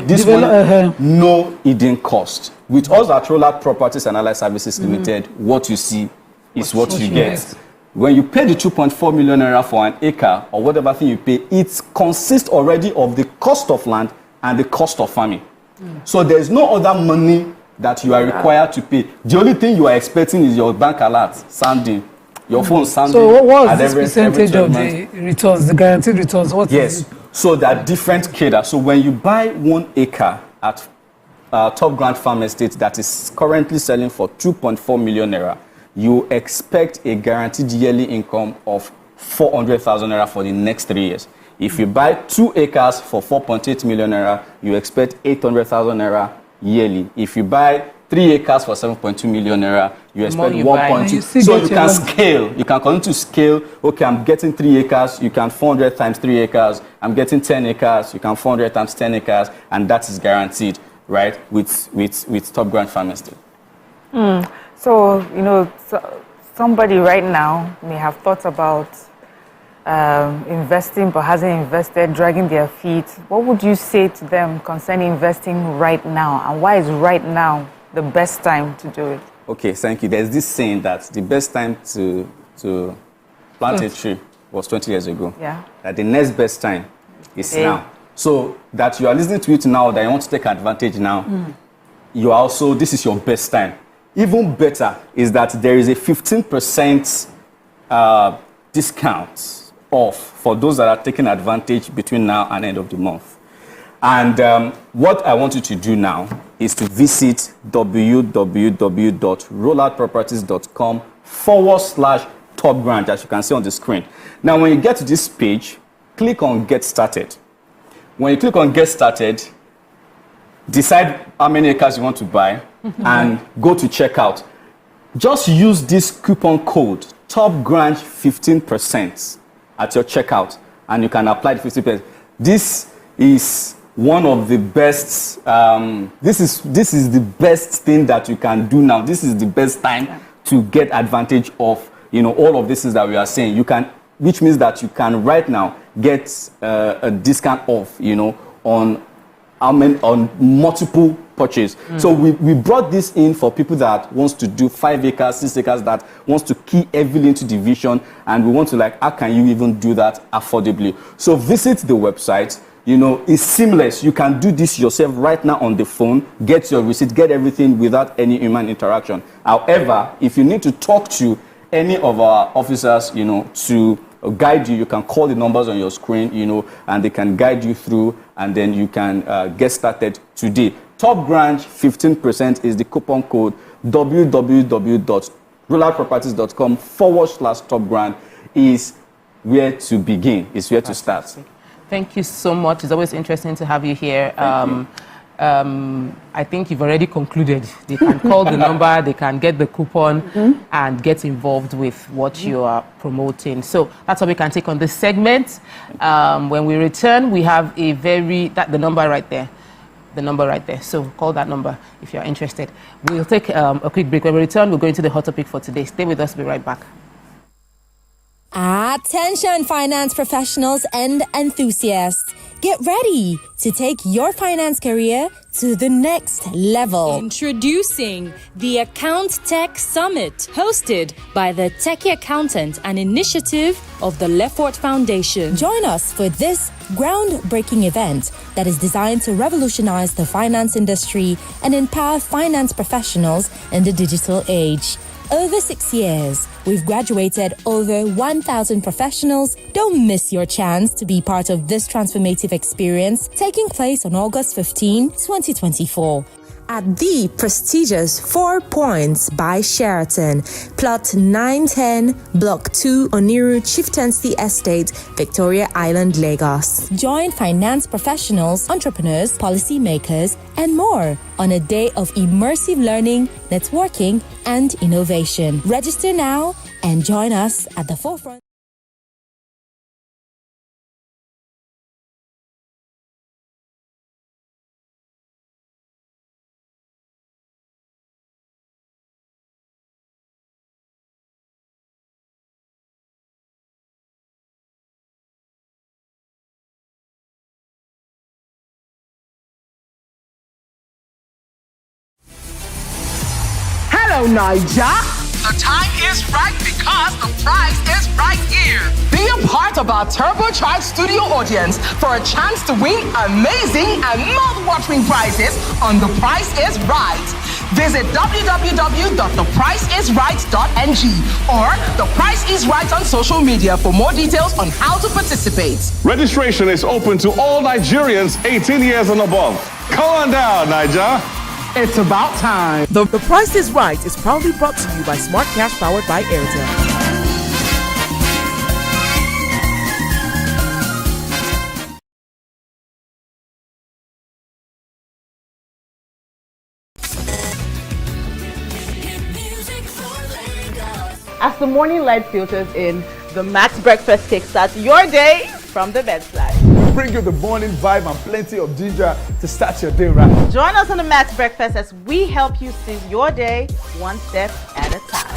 no hidden cost. With us at Roller Properties and Allied Services Limited, what you see is what you get. When you pay the 2.4 million naira for an acre or whatever thing you pay, it consists already of the cost of land and the cost of farming. So there's no other money that you are required to pay. The only thing you are expecting is your bank alert sounding, your phone sounding. So what was this percentage of the returns, the guaranteed returns? What is it? So there are different cadres. So when you buy 1 acre at Top Grand Farm Estate that is currently selling for 2.4 million naira, you expect a guaranteed yearly income of 400,000 naira for the next 3 years. If you buy 2 acres for 4.8 million naira, you expect 800,000 naira yearly. If you buy 3 acres for 7.2 million naira, you expect 1.2. So you can scale. You can continue to scale. Okay, I'm getting 3 acres. You can 400 times 3 acres. I'm getting 10 acres. You can 400 times 10 acres, and that is guaranteed, right? With Top Grand Farm Estate. So somebody right now may have thought about investing but hasn't invested, dragging their feet. What would you say to them concerning investing right now, and why is right now the best time to do it? Okay, thank you. There's this saying that the best time to plant a tree was 20 years ago. Yeah. That the next best time is now. So that you are listening to it now, that you want to take advantage now, you are also, this is your best time. Even better is that there is a 15% discount off for those that are taking advantage between now and end of the month. And what I want you to do now is to visit www.rolloutproperties.com/Top Grand, as you can see on the screen. Now, when you get to this page, click on Get Started. When you click on Get Started, decide how many acres you want to buy and go to checkout. Just use this coupon code, Top Grand 15%. At your checkout, and you can apply the 50%. This is one of the best. This is the best thing that you can do now. This is the best time to get advantage of all of this is that we are saying. You can, which means that you can right now get a discount off on multiple purchase. So we brought this in for people that wants to do 5 acres, 6 acres, that wants to key heavily into division, and we want to how can you even do that affordably? So visit the website. It's seamless. You can do this yourself right now on the phone, get your receipt, get everything without any human interaction. However, if you need to talk to any of our officers, to guide you, you can call the numbers on your screen, and they can guide you through, and then you can get started today. Top Grand 15% is the coupon code. www.rolloutproperties.com/Top Grand is where to begin. It's where to start. Thank you so much. It's always interesting to have you here. I think you've already concluded. They can call the number, they can get the coupon, and get involved with what you are promoting. So that's what we can take on this segment. When we return, we have the number right there. The number right there. So call that number if you're interested. We'll take a quick break. When we return, we'll go into the hot topic for today. Stay with us. We'll be right back. Attention, finance professionals and enthusiasts. Get ready to take your finance career to the next level. Introducing the Account Tech Summit, hosted by the Techie Accountant, an initiative of the Lefort Foundation. Join us for this groundbreaking event that is designed to revolutionize the finance industry and empower finance professionals in the digital age. Over 6 years, we've graduated over 1,000 professionals. Don't miss your chance to be part of this transformative experience taking place on August 15, 2024. at the prestigious 4 Points by Sheraton, Plot 910, Block 2, Oniru Chieftaincy Estate, Victoria Island, Lagos. Join finance professionals, entrepreneurs, policymakers, and more on a day of immersive learning, networking, and innovation. Register now and join us at the forefront. Hello, Niger. The time is right because the prize is right here. Be a part of our turbocharged studio audience for a chance to win amazing and mouth-watering prizes on The Price is Right. Visit www.thepriceisright.ng or The Price is Right on social media for more details on how to participate. Registration is open to all Nigerians 18 years and above. Come on down, Niger. It's about time. The Price is Right is proudly brought to you by Smart Cash powered by Airtel. As the morning light filters in, the Max Breakfast kickstarts your day from the bedside. We bring you the morning vibe and plenty of ginger to start your day right. Join us on the Max Breakfast as we help you seize your day one step at a time.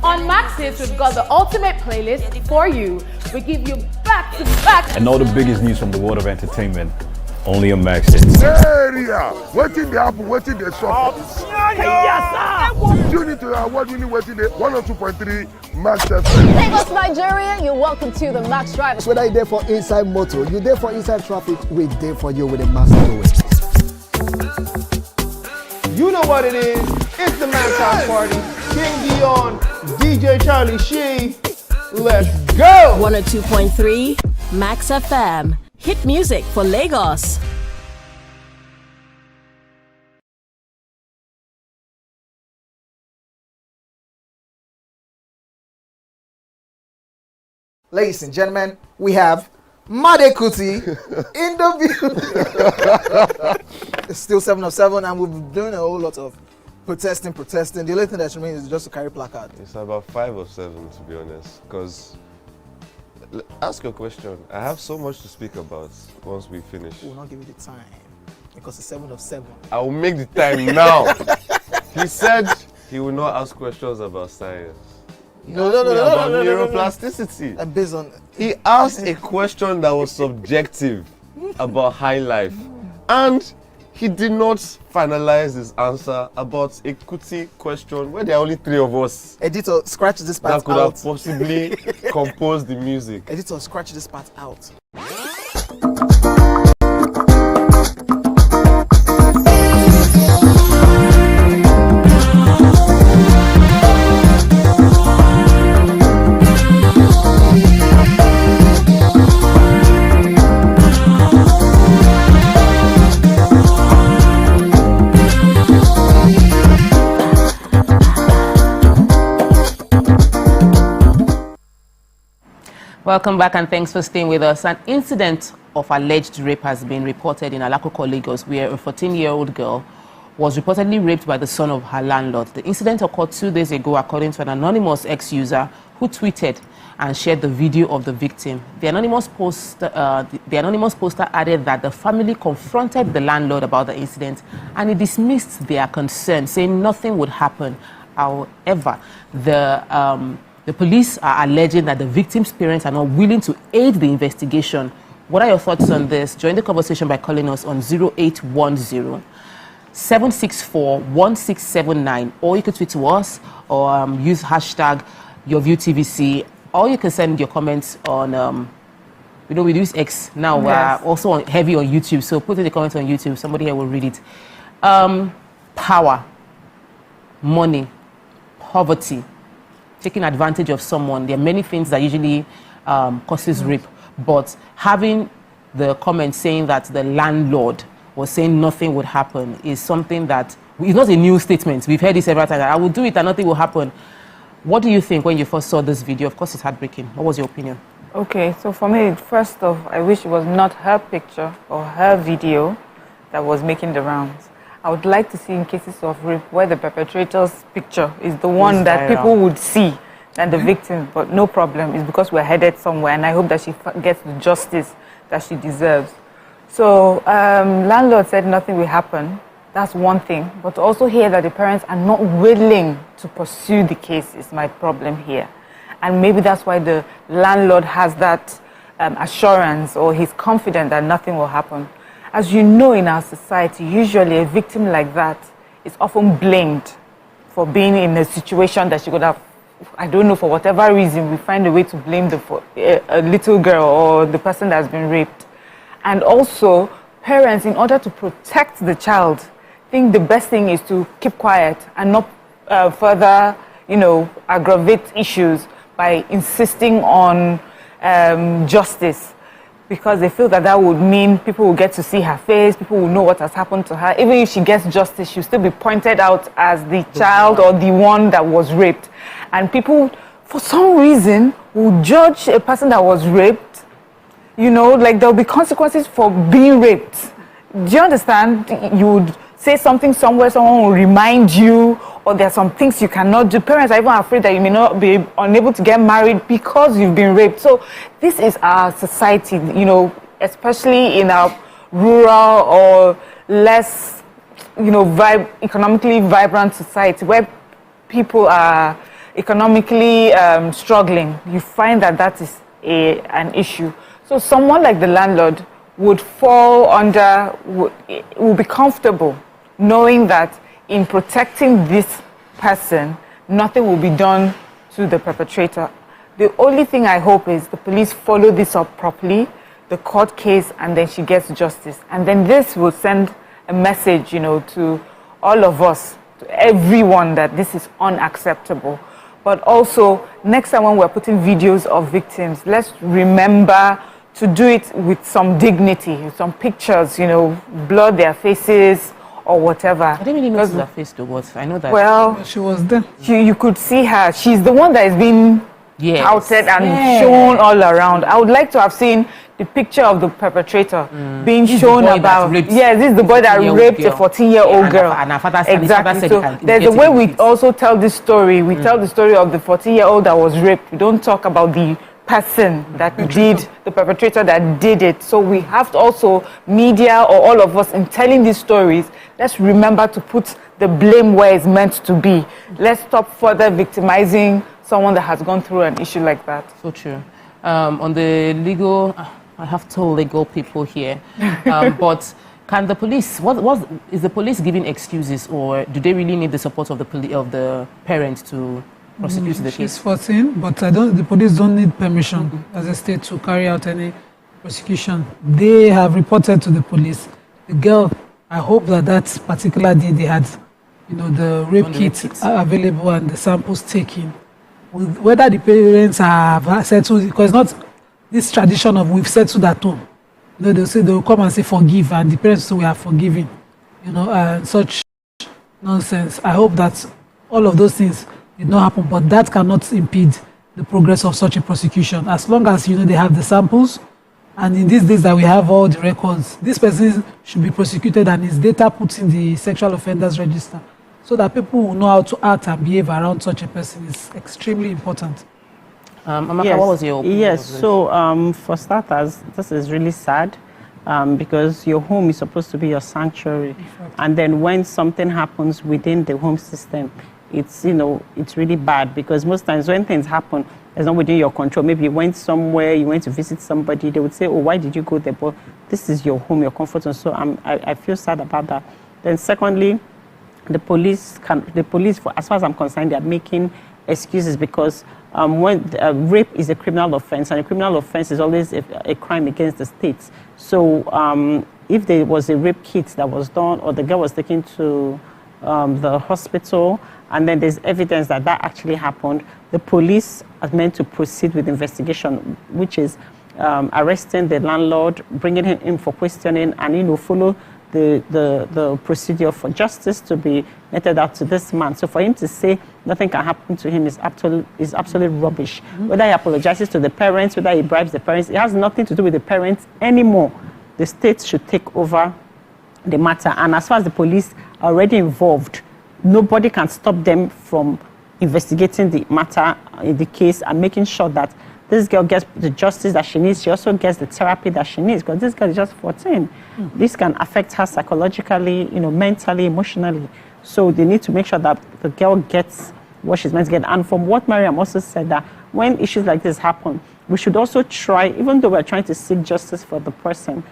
On Max Hits, we've got the ultimate playlist for you. We give you back-to-back. And all the biggest news from the world of entertainment, only on Max Hits. Area, waiting the apple, waiting the shop. Tune into our award-winning waiting the 102.3 Max FM. Lagos, Nigeria, you're welcome to the Max Drive. Whether you're there for inside motor, you're there for inside traffic, we're there for you with a Max Drive. You know what it is. It's the Max House Party. King Dion, DJ Charlie Shee. Let's go! 102.3 Max FM. Hit music for Lagos. Ladies and gentlemen, we have Made Kuti in the view. It's still 7 of 7, and we've been doing a whole lot of protesting. The only thing that remains is just to carry placard. It's about 5 of 7, to be honest, because ask your question. I have so much to speak about once we finish. We'll not give you the time because it's 7 of 7. I will make the time now. He said he will not ask questions about science. No, neuroplasticity. And based on he asked a question that was subjective about high life, and he did not finalize his answer about a Kuti question where there are only 3 of us. Editor, scratch this part out. That could have possibly composed the music. Editor, scratch this part out. Welcome back and thanks for staying with us. An incident of alleged rape has been reported in Alakoko, Lagos, where a 14-year-old girl was reportedly raped by the son of her landlord. The incident occurred 2 days ago, according to an anonymous ex-user who tweeted and shared the video of the victim. The anonymous poster added that the family confronted the landlord about the incident and he dismissed their concern, saying nothing would happen. However, the police are alleging that the victim's parents are not willing to aid the investigation. What are your thoughts on this? Join the conversation by calling us on 0810-764-1679, or you can tweet to us or use hashtag YourViewTVC, or you can send your comments on, we use X now. Yes. We're also heavy on YouTube, so put in the comments on YouTube. Somebody here will read it. Power, money, poverty, taking advantage of someone. There are many things that usually causes rape, but having the comment saying that the landlord was saying nothing would happen is something that, it's not a new statement. We've heard this several times. I will do it and nothing will happen. What do you think when you first saw this video? Of course, it's heartbreaking. What was your opinion? Okay, so for me, first off, I wish it was not her picture or her video that was making the rounds. I would like to see in cases of rape where the perpetrator's picture is the one that people would see than the victim, but no problem. It's because we're headed somewhere, and I hope that she gets the justice that she deserves. So, landlord said nothing will happen. That's one thing. But to also hear that the parents are not willing to pursue the case is my problem here. And maybe that's why the landlord has that assurance, or he's confident that nothing will happen. As you know, in our society, usually a victim like that is often blamed for being in a situation that she could have, I don't know, for whatever reason, we find a way to blame a little girl or the person that has been raped. And also, parents, in order to protect the child, think the best thing is to keep quiet and not further, aggravate issues by insisting on justice, because they feel that would mean people will get to see her face, people will know what has happened to her. Even if she gets justice, she'll still be pointed out as the child or the one that was raped. And people, for some reason, will judge a person that was raped, like there'll be consequences for being raped. Do you understand? You would say something somewhere, someone will remind you, or there are some things you cannot do. Parents are even afraid that you may not be unable to get married because you've been raped. So this is our society, especially in our rural or less, economically vibrant society where people are economically struggling. You find that is an issue. So someone like the landlord would fall under, will be comfortable knowing that in protecting this person, nothing will be done to the perpetrator. The only thing I hope is the police follow this up properly, the court case, and then she gets justice. And then this will send a message, to all of us, to everyone, that this is unacceptable. But also, next time when we're putting videos of victims, let's remember to do it with some dignity, with some pictures, blur their faces or whatever. I didn't really notice her face though, but I know that. Well, she was there. You could see her. She's the one that is being touted and shown all around. I would like to have seen the picture of the perpetrator being shown about. Yes, this is the boy that raped a 14-year-old girl. And her father exactly. So there's a way we also tell this story. We tell the story of the 14-year-old that was raped. We don't talk about the person that did, the perpetrator that did it. So we have to also, media or all of us, in telling these stories, let's remember to put the blame where it's meant to be. Let's stop further victimizing someone that has gone through an issue like that. So true. On the legal, I have two legal people here, but can the police, what is the police giving excuses, or do they really need the support of the parents to prosecute the case? She's 14, but the police don't need permission as a state to carry out any prosecution. They have reported to the police. The girl, I hope that particular day they had, the rape kits available and the samples taken. Whether the parents have settled, because not this tradition of we've settled at home. They'll say they'll come and say forgive, and the parents say we are forgiving. Such nonsense. I hope that all of those things did not happen, but that cannot impede the progress of such a prosecution. As long as they have the samples, and in these days that we have all the records, this person should be prosecuted and his data put in the sexual offenders register, so that people will know how to act and behave around such a person is extremely important. Amaka, what was your opinion? Yes, so for starters, this is really sad. Because your home is supposed to be your sanctuary, and then when something happens within the home system, it's it's really bad, because most times when things happen, it's not within your control. Maybe you went somewhere, you went to visit somebody, they would say, oh, why did you go there? But this is your home, your comfort zone. So I feel sad about that. Then secondly, the police, for, as far as I'm concerned, they are making excuses, because when rape is a criminal offense, and a criminal offense is always a crime against the state. So if there was a rape kit that was done, or the girl was taken to the hospital, and then there's evidence that actually happened, the police are meant to proceed with investigation, which is arresting the landlord, bringing him in for questioning, and follow the procedure for justice to be meted out to this man. So for him to say nothing can happen to him is absolute rubbish. Whether he apologizes to the parents, whether he bribes the parents, it has nothing to do with the parents anymore. The state should take over the matter. And as far as the police are already involved, nobody can stop them from investigating the matter in the case and making sure that this girl gets the justice that she needs. She also gets the therapy that she needs, because this girl is just 14. This can affect her psychologically, mentally, emotionally. So they need to make sure that the girl gets what she's meant to get. And from what Mariam also said, that when issues like this happen, we should also try, even though we're trying to seek justice for the person,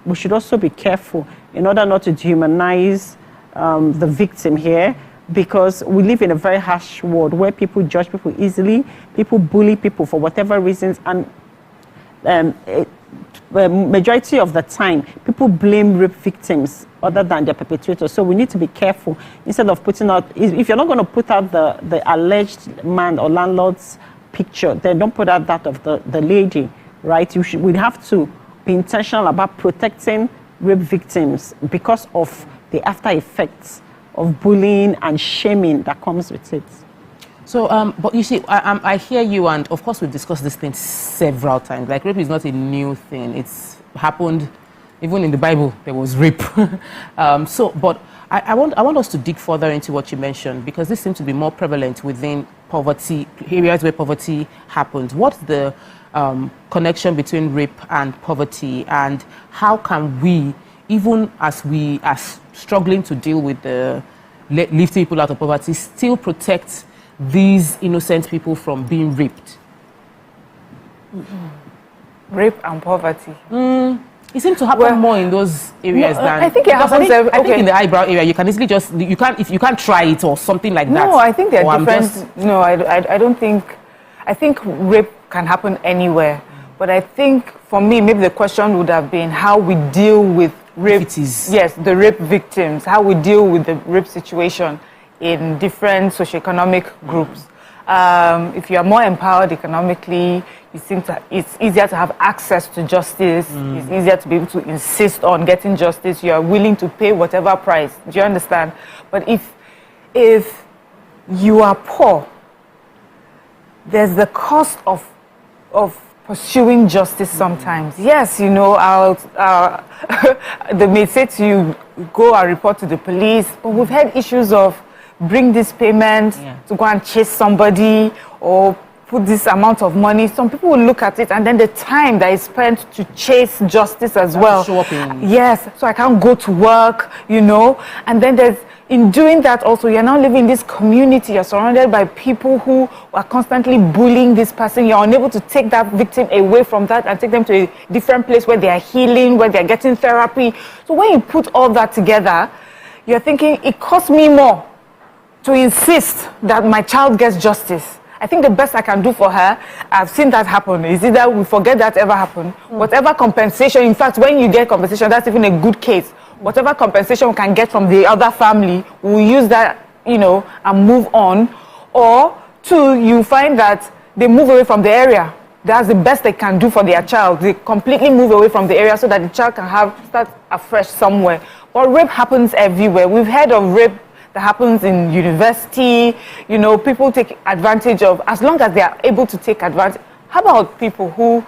we should also be careful in order not to dehumanize the victim here, because we live in a very harsh world where people judge people easily, people bully people for whatever reasons, and majority of the time, people blame rape victims other than their perpetrators. So we need to be careful. Instead of putting out, if you're not going to put out the alleged man or landlord's picture, then don't put out that of the lady, right? We have to be intentional about protecting rape victims because of the after effects of bullying and shaming that comes with it. So, but you see, I hear you, and of course we've discussed this thing several times. Like, rape is not a new thing. It's happened, even in the Bible, there was rape. But I want us to dig further into what you mentioned, because this seems to be more prevalent within poverty, areas where poverty happens. What's the connection between rape and poverty, and how can we, even as we are struggling to deal with the lifting people out of poverty, still protect these innocent people from being raped? Rape and poverty. It seems to happen more in those areas than. I think it happens. I think in the eyebrow area, you can easily just if you can't try it or something like that. No, I think they're different. No, I don't think. I think rape can happen anywhere, but I think for me, maybe the question would have been how we deal with rape. Yes, the rape victims. How we deal with the rape situation in different socioeconomic groups. If you are more empowered economically, it's easier to have access to justice. It's easier to be able to insist on getting justice. You are willing to pay whatever price. Do you understand? But if you are poor, there's the cost of pursuing justice sometimes. Yes, they may say to you, go and report to the police, but we've had issues of bring this payment to go and chase somebody or put this amount of money. Some people will look at it, and then the time that is spent to chase justice as well. Show up in. Yes, so I can't go to work, and then in doing that also, you're now living in this community, you're surrounded by people who are constantly bullying this person. You're unable to take that victim away from that and take them to a different place where they are healing, where they're getting therapy. So when you put all that together, you're thinking, it costs me more to insist that my child gets justice. I think the best I can do for her, I've seen that happen, is either we forget that ever happened, whatever compensation, in fact, when you get compensation, that's even a good case. Whatever compensation we can get from the other family, we'll use that, and move on. Or two, you find that they move away from the area. That's the best they can do for their child. They completely move away from the area so that the child can start afresh somewhere. But rape happens everywhere. We've heard of rape that happens in university. People take advantage of, as long as they are able to take advantage. How about people who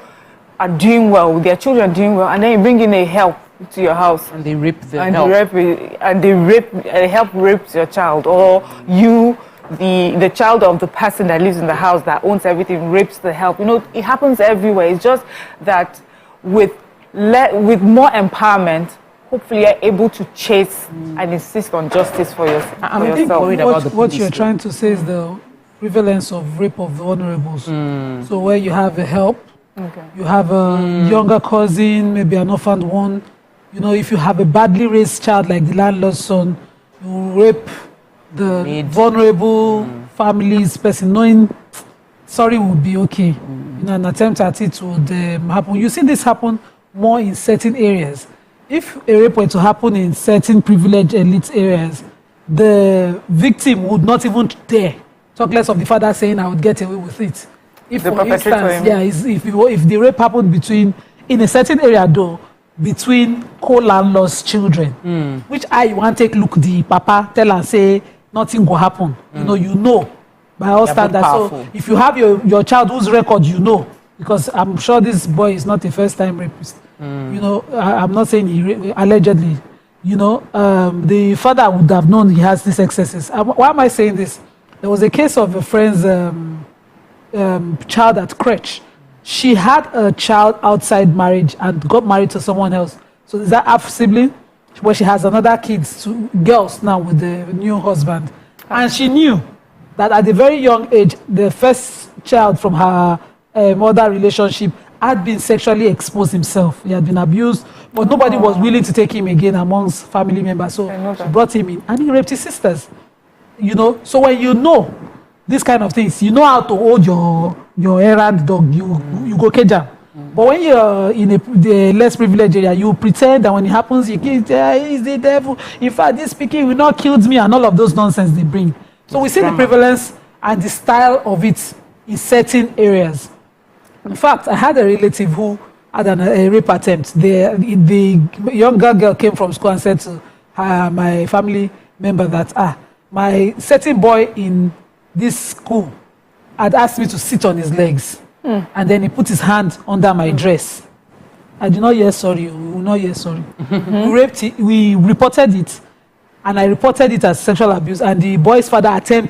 are doing well, their children are doing well, and then you bring in a help to your house and they rape the and help. They help rape your child, or you, the child of the person that lives in the house that owns everything, rapes the help. It happens everywhere. It's just that with more empowerment, hopefully you're able to chase and insist on justice for yourself. I think what you're trying to say is the prevalence of rape of the vulnerables. So where you have a help, you have a younger cousin, maybe an orphaned one. If you have a badly raised child like the landlord's son, you rape the vulnerable family's person, knowing sorry would be okay. An attempt at it would happen. You see this happen more in certain areas. If a rape were to happen in certain privileged elite areas, the victim would not even dare talk less of the father saying, I would get away with it. If, for instance, if the rape happened in a certain area, though, between co-landlords' children, which I want to take look the papa tell and say nothing will happen. You know by all standards. So if you have your child whose record because I'm sure this boy is not a first-time rapist. I'm not saying he allegedly. The father would have known he has these excesses. Why am I saying this? There was a case of a friend's child at crèche. She had a child outside marriage and got married to someone else. So is that half sibling? Where she has another kids, 2 girls now with the new husband. And she knew that at a very young age, the first child from her mother relationship had been sexually exposed himself. He had been abused, but nobody was willing to take him again amongst family members. So she brought him in and he raped his sisters. So when you know these kind of things, you know how to hold your errand dog, you go cage am. But when you're in the less privileged area, you pretend that when it happens, you get, it's the devil. In fact, this speaking will not kill me and all of those nonsense they bring. So we see the prevalence and the style of it in certain areas. In fact, I had a relative who had a rape attempt. The younger girl came from school and said to my family member that, my certain boy in this school had asked me to sit on his legs. And then he put his hand under my dress. I did not hear sorry. We will not hear sorry. We reported it. And I reported it as sexual abuse. And the boy's father dared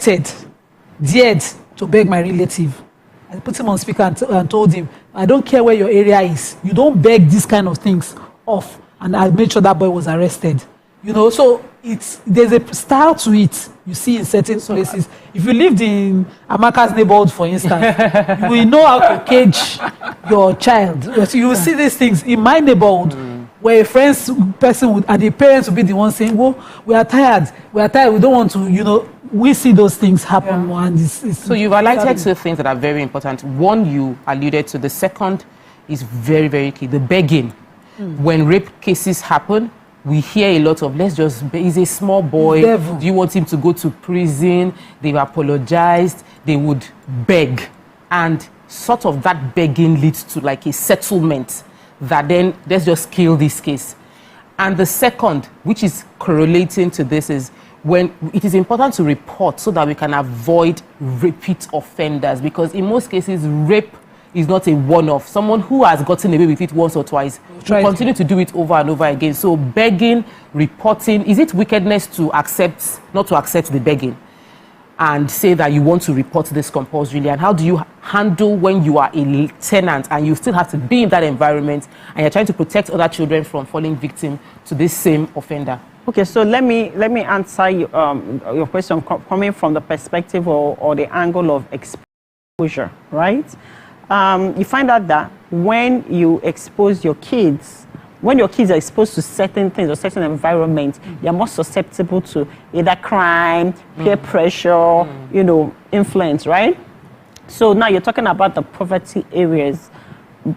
to beg my relative. I put him on speaker and told him, I don't care where your area is. You don't beg these kind of things off. And I made sure that boy was arrested. So there's a style to it you see in certain places. If you lived in Amaka's neighborhood, for instance, you will know how to cage your child. So you will see these things in my neighborhood where a person and the parents will be the ones saying, well, we are tired, we don't want to, we see those things happen. So you've highlighted 2 things that are very important. One you alluded to. The second is very, very key, the begging. When rape cases happen, we hear a lot of, he's a small boy. Devil. Do you want him to go to prison? They've apologized. They would beg. And sort of that begging leads to like a settlement that then, let's just kill this case. And the second, which is correlating to this, is when it is important to report so that we can avoid repeat offenders. Because in most cases, rape is not a one-off. Someone who has gotten away with it once or twice will continue to do it over and over again. So begging, reporting, is it wickedness to not to accept the begging and say that you want to report this compulsorily? And how do you handle when you are a tenant and you still have to be in that environment and you're trying to protect other children from falling victim to this same offender? Okay, so let me answer your question coming from the perspective or the angle of exposure, right? You find out that when you expose your kids, when your kids are exposed to certain things or certain environments, they're more susceptible to either crime, peer pressure, influence, right? So now you're talking about the poverty areas,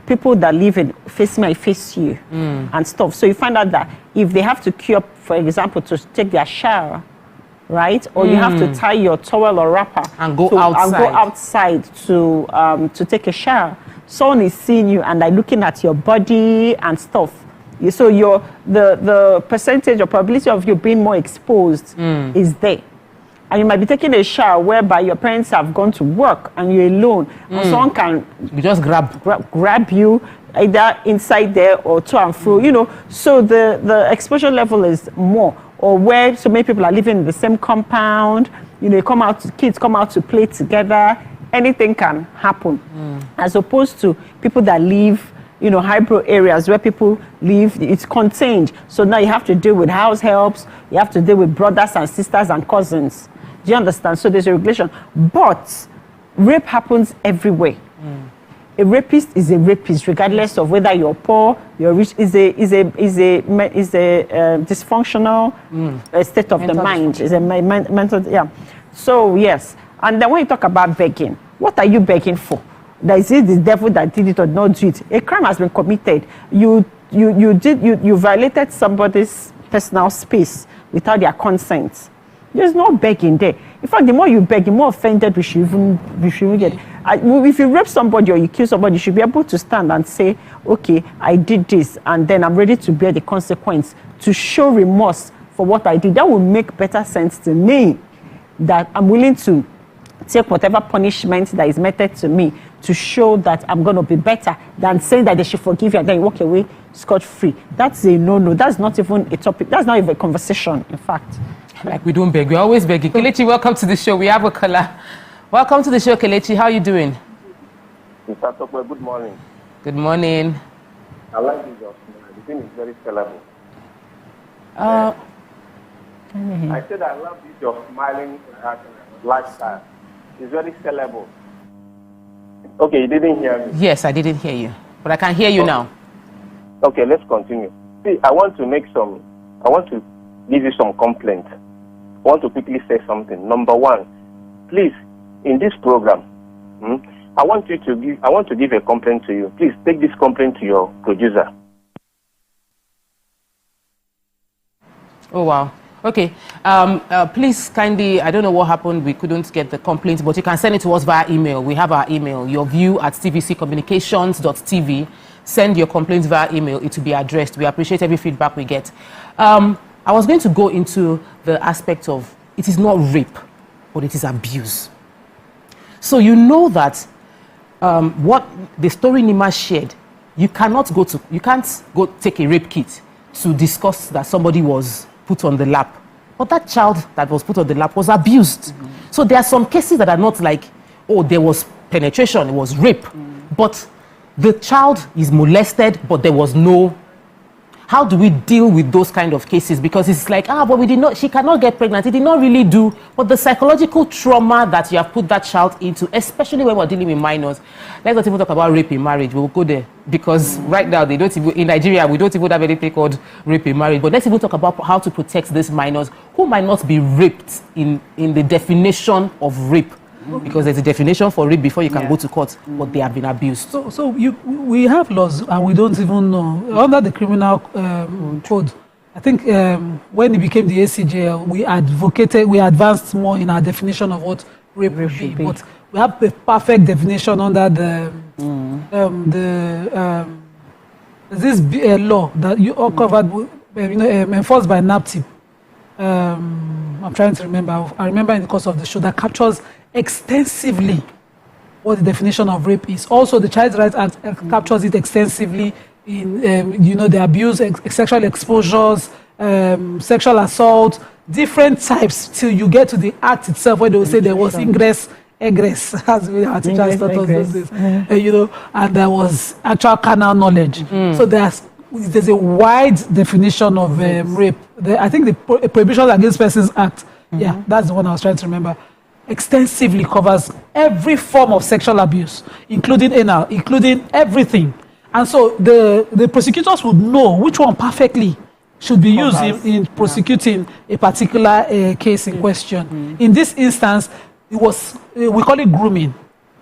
people that live in face me, I face you, and stuff. So you find out that if they have to queue up, for example, to take their shower, right? Or you have to tie your towel or wrapper and go outside to take a shower. Someone is seeing you and they're looking at your body and stuff. So the percentage or probability of you being more exposed is there. And you might be taking a shower whereby your parents have gone to work and you're alone, and someone can just grab you either inside there or to and fro. So the exposure level is more. Or where so many people are living in the same compound, kids come out to play together, anything can happen. As opposed to people that live, hybrid areas where people live, it's contained. So now you have to deal with house helps, you have to deal with brothers and sisters and cousins. Do you understand? So there's a regulation. But rape happens everywhere. A rapist is a rapist, regardless of whether you're poor, you're rich. Is a dysfunctional state of the mind. Is a mental, So yes, and then when you talk about begging, what are you begging for? Is it the devil that did it or not do it? A crime has been committed. You violated somebody's personal space without their consent. There's no begging there. In fact, the more you beg, the more offended we should even get. if you rape somebody or you kill somebody, you should be able to stand and say, okay, I did this, and then I'm ready to bear the consequence, to show remorse for what I did. That will make better sense to me, that I'm willing to take whatever punishment that is meted to me to show that I'm going to be better, than saying that they should forgive you and then you walk away scot-free. That's a no-no. That's not even a topic. That's not even a conversation, in fact. Like, we don't beg. We're always begging. Kelechi, welcome to the show. We have a caller. Welcome to the show, Kelechi. How are you doing? Mr. Tokwe, good morning. Good morning. I like this of the thing is very sellable. I said I love this your smiling lifestyle. It's very sellable. Okay, you didn't hear me? Yes, I didn't hear you. But I can hear you now. Okay, let's continue. See, I want to give you some complaints. I want to quickly say something. Number one, please, in this program, I want to give a complaint to you. Please take this complaint to your producer. Oh, wow. Okay. Please kindly, I don't know what happened. We couldn't get the complaint, but you can send it to us via email. We have our email, yourview@tvccommunications.tv. Send your complaints via email. It will be addressed. We appreciate every feedback we get. I was going to go into the aspect of it is not rape, but it is abuse. So you know that what the story Nima shared, you can't go take a rape kit to discuss that somebody was put on the lap. But that child that was put on the lap was abused. So there are some cases that are not like, oh, there was penetration, it was rape. But the child is molested, but there was no. How do we deal with those kind of cases? Because it's like, but she cannot get pregnant. It did not really do. But the psychological trauma that you have put that child into, especially when we're dealing with minors. Let's not even talk about rape in marriage. We'll go there. Because right now, in Nigeria, we don't even have anything called rape in marriage. But let's even talk about how to protect these minors who might not be raped in the definition of rape. Because there's a definition for rape before you can go to court, but they have been abused. So we have laws and we don't even know. Under the criminal code, I think when it became the ACJL, we advanced more in our definition of what rape would be. But we have a perfect definition under this law that you all covered, enforced by NAPTIP. I'm trying to remember. I remember in the course of the show that captures extensively what the definition of rape is. Also, the Child Rights Act captures it extensively in, the abuse, sexual exposures, sexual assault, different types till you get to the act itself where they will say there was egress, as our teachers taught us those days, and there was actual carnal knowledge. So there's a wide definition of rape. I think the Prohibition Against Persons Act, that's the one I was trying to remember, extensively covers every form of sexual abuse, including anal, including everything. And so the prosecutors would know which one perfectly should be used in prosecuting a particular case in question. In this instance, it was, we call it grooming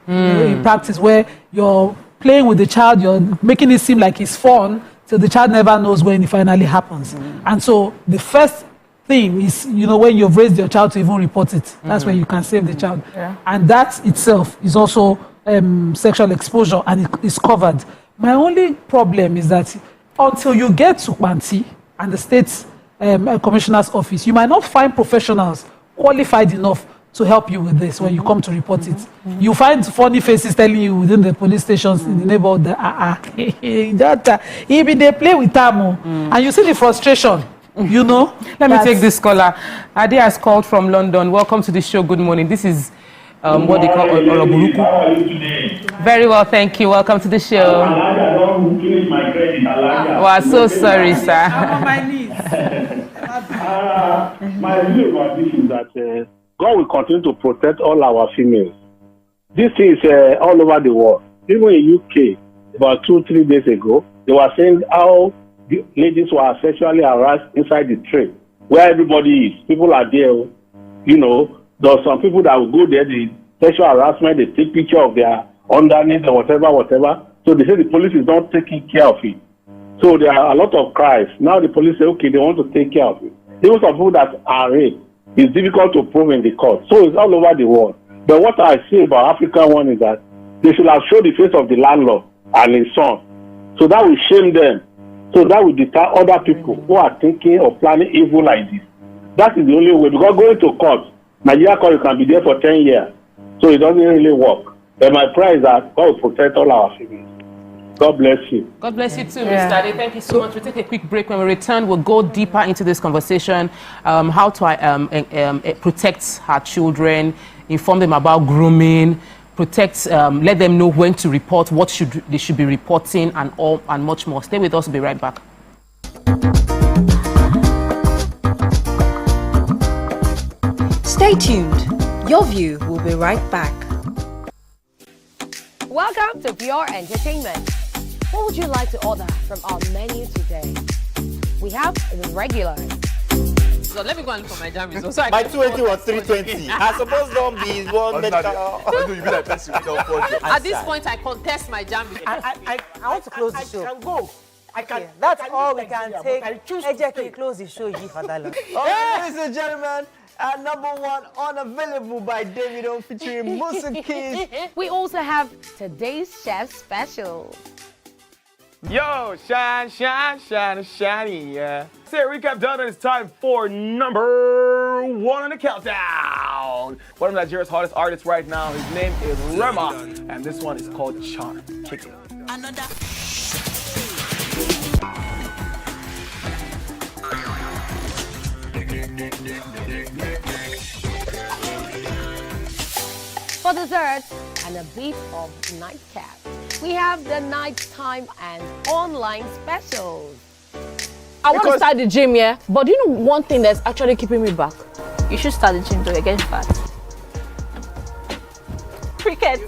in practice, where you're playing with the child, you're making it seem like it's fun, so the child never knows when it finally happens. And so the first thing is, when you've raised your child to even report it, that's when you can save the child. And that itself is also sexual exposure, and it is covered. My only problem is that until you get to Kwanti and the State Commissioner's Office, you might not find professionals qualified enough to help you with this when you come to report it. You find funny faces telling you within the police stations in the neighborhood that even they play with Tamu, and you see the frustration. Let me take this caller. Adi has called from London. Welcome to the show. Good morning. This is what they call Oroburuku. Very well, thank you. Welcome to the show. Wow, so sorry, sir. I'm on my knees. My view about this is that God will continue to protect all our females. This is all over the world. Even in UK, about 2-3 days ago, they were saying how the ladies were sexually harassed inside the train, where everybody is. People are there, There are some people that will go there, the sexual harassment, they take picture of their underneath or whatever. So they say the police is not taking care of it. So there are a lot of cries. Now the police say, okay, they want to take care of it. Even some people that are raped, it's difficult to prove in the court. So it's all over the world. But what I say about African one is that They should have showed the face of the landlord and his son. So that will shame them. So that will deter other people who are thinking or planning evil like this. That is the only way. Because going to court, Nigeria court, you can be there for 10 years. So it doesn't really work. But my prayer is that God will protect all our families. God bless you. God bless you too, Mr. Ade. Thank you so much. We'll take a quick break. When we return, we'll go deeper into this conversation, how to protect our children, inform them about grooming, protect, let them know when to report, what they should be reporting, and much more. Stay with us. We'll be right back. Stay tuned. Your View will be right back. Welcome to Pure Entertainment. What would you like to order from our menu today? We have the regular. So let me go and look for my jammies. My 280 was 320. I suppose don't be one medical. At this point, I contest my jammies. I want to close the show. I can go. I can. That's all we can take. Ejeki, close the show, you for that long. Ladies and gentlemen, #1 unavailable by Davido featuring Musa Keys. We also have today's chef special. Yo, shine, shine, shine, shiny, yeah. Say recap done, and it's time for #1 on the countdown. One of Nigeria's hottest artists right now. His name is Rema, and this one is called Charm. Kick it. For dessert and a bit of nightcap, we have the nighttime and online specials. I want to start the gym, yeah? But do you know one thing that's actually keeping me back? You should start the gym to get fat. Cricket.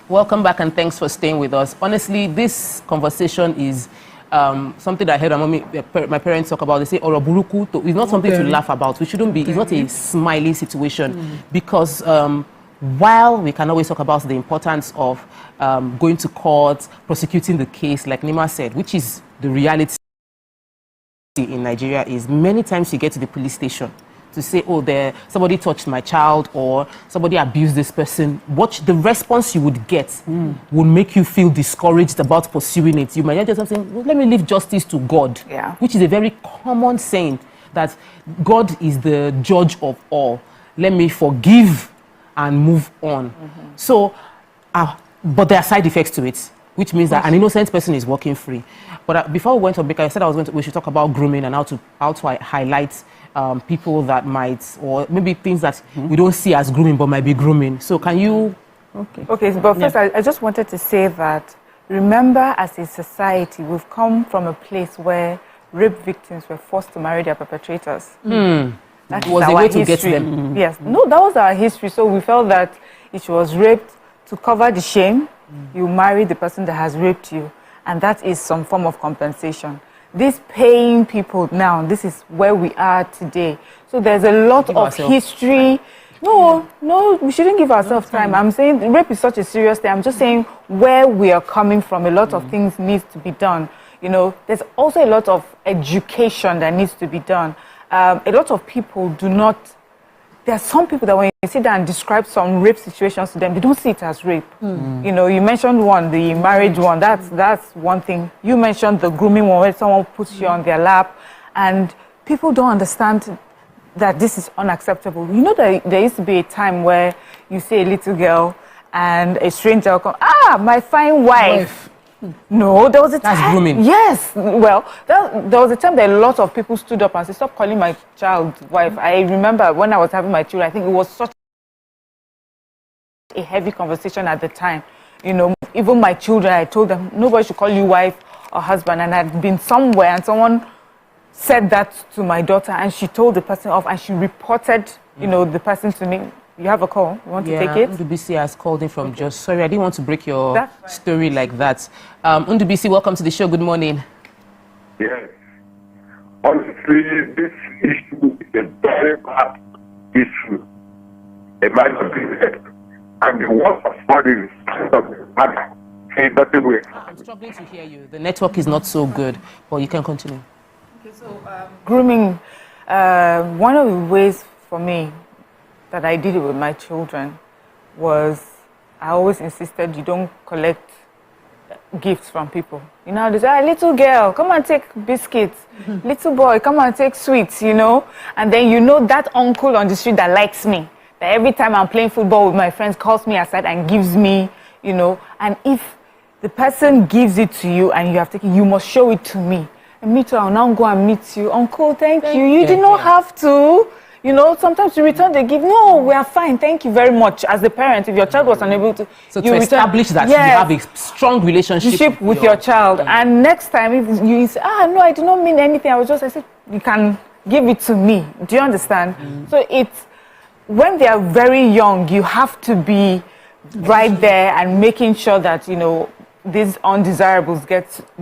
Welcome back and thanks for staying with us. Honestly, this conversation is something that I heard my parents talk about. They say, Oroburuku, it's not something to laugh about. We shouldn't be, it's not a smiley situation because while we can always talk about the importance of going to court, prosecuting the case, like Nima said, which is the reality in Nigeria, is many times you get to the police station to say, oh, somebody touched my child or somebody abused this person. The response you would get would make you feel discouraged about pursuing it. You might just say, well, let me leave justice to God, which is a very common saying, that God is the judge of all. Let me forgive and move on. So, but there are side effects to it, which means that an innocent person is walking free. But before we went on break, I said we should talk about grooming and how to highlight people that might, or maybe things that we don't see as grooming but might be grooming. So can you? Okay, but first I just wanted to say that, remember, as a society, we've come from a place where rape victims were forced to marry their perpetrators. That was a way to get them. Yes, no, that was our history. So we felt that if she was raped, to cover the shame, you marry the person that has raped you, and that is some form of compensation. This paying people now, this is where we are today. So there's a lot of history. No, we shouldn't give ourselves time. I'm saying rape is such a serious thing. I'm just saying where we are coming from, a lot of things needs to be done. You know, there's also a lot of education that needs to be done. A lot of people do not. There are some people that when you sit down and describe some rape situations to them, they don't see it as rape. You know, you mentioned one, the marriage one. That's one thing. You mentioned the grooming one, where someone puts you on their lap, and people don't understand that this is unacceptable. You know that there used to be a time where you see a little girl and a stranger will come, my fine wife. No, there was a time. That's grooming. Yes. Well, there was a time that a lot of people stood up and said, stop calling my child wife. I remember when I was having my children, I think it was such a heavy conversation at the time. You know, even my children, I told them, nobody should call you wife or husband. And I'd been somewhere and someone said that to my daughter and she told the person off and she reported, you know, the person to me. You have a call. You want to take it? Undubisi has called in from Just. Sorry, I didn't want to break your story like that. Undubisi, welcome to the show. Good morning. Yes. Honestly, this issue is a very bad issue. A minor business. And the worst of all is kind of the matter in that way. I'm struggling to hear you. The network is not so good, but you can continue. Okay, so grooming, one of the ways for me that I did it with my children was I always insisted you don't collect gifts from people. You know, they say, little girl, come and take biscuits. Little boy, come and take sweets, you know. And then you know that uncle on the street that likes me, that every time I'm playing football with my friends, calls me aside and gives me, you know. And if the person gives it to you and you have taken, you must show it to me. And me too, I'll now go and meet you. Uncle, thank you. You did not have to. You know, sometimes you return the gift. No, we are fine. Thank you very much. As the parent, if your child was unable to, so to establish that you have a strong relationship with your child. And next time, if you say, no, I do not mean anything. I said, you can give it to me. Do you understand? So it's when they are very young, you have to be right there and making sure that, you know, these undesirables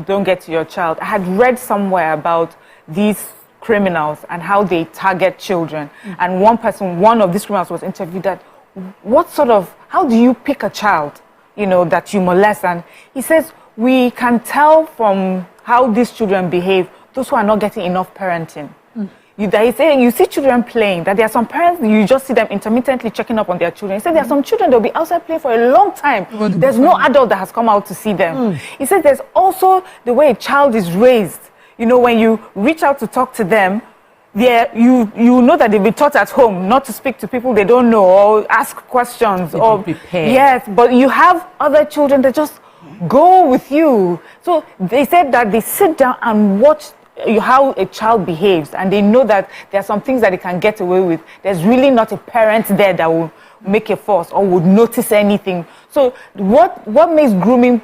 don't get to your child. I had read somewhere about these criminals and how they target children. And one of these criminals was interviewed that how do you pick a child, you know, that you molest? And he says, we can tell from how these children behave, those who are not getting enough parenting. He's saying you see children playing, that there are some parents, you just see them intermittently checking up on their children. He said there are some children that will be outside playing for a long time. There's no adult that has come out to see them. He said there's also the way a child is raised. You know, when you reach out to talk to them, you know that they'll be taught at home not to speak to people they don't know or ask questions. Or prepare. Yes, but you have other children that just go with you. So they said that they sit down and watch how a child behaves, and they know that there are some things that they can get away with. There's really not a parent there that will make a fuss or would notice anything. So what makes grooming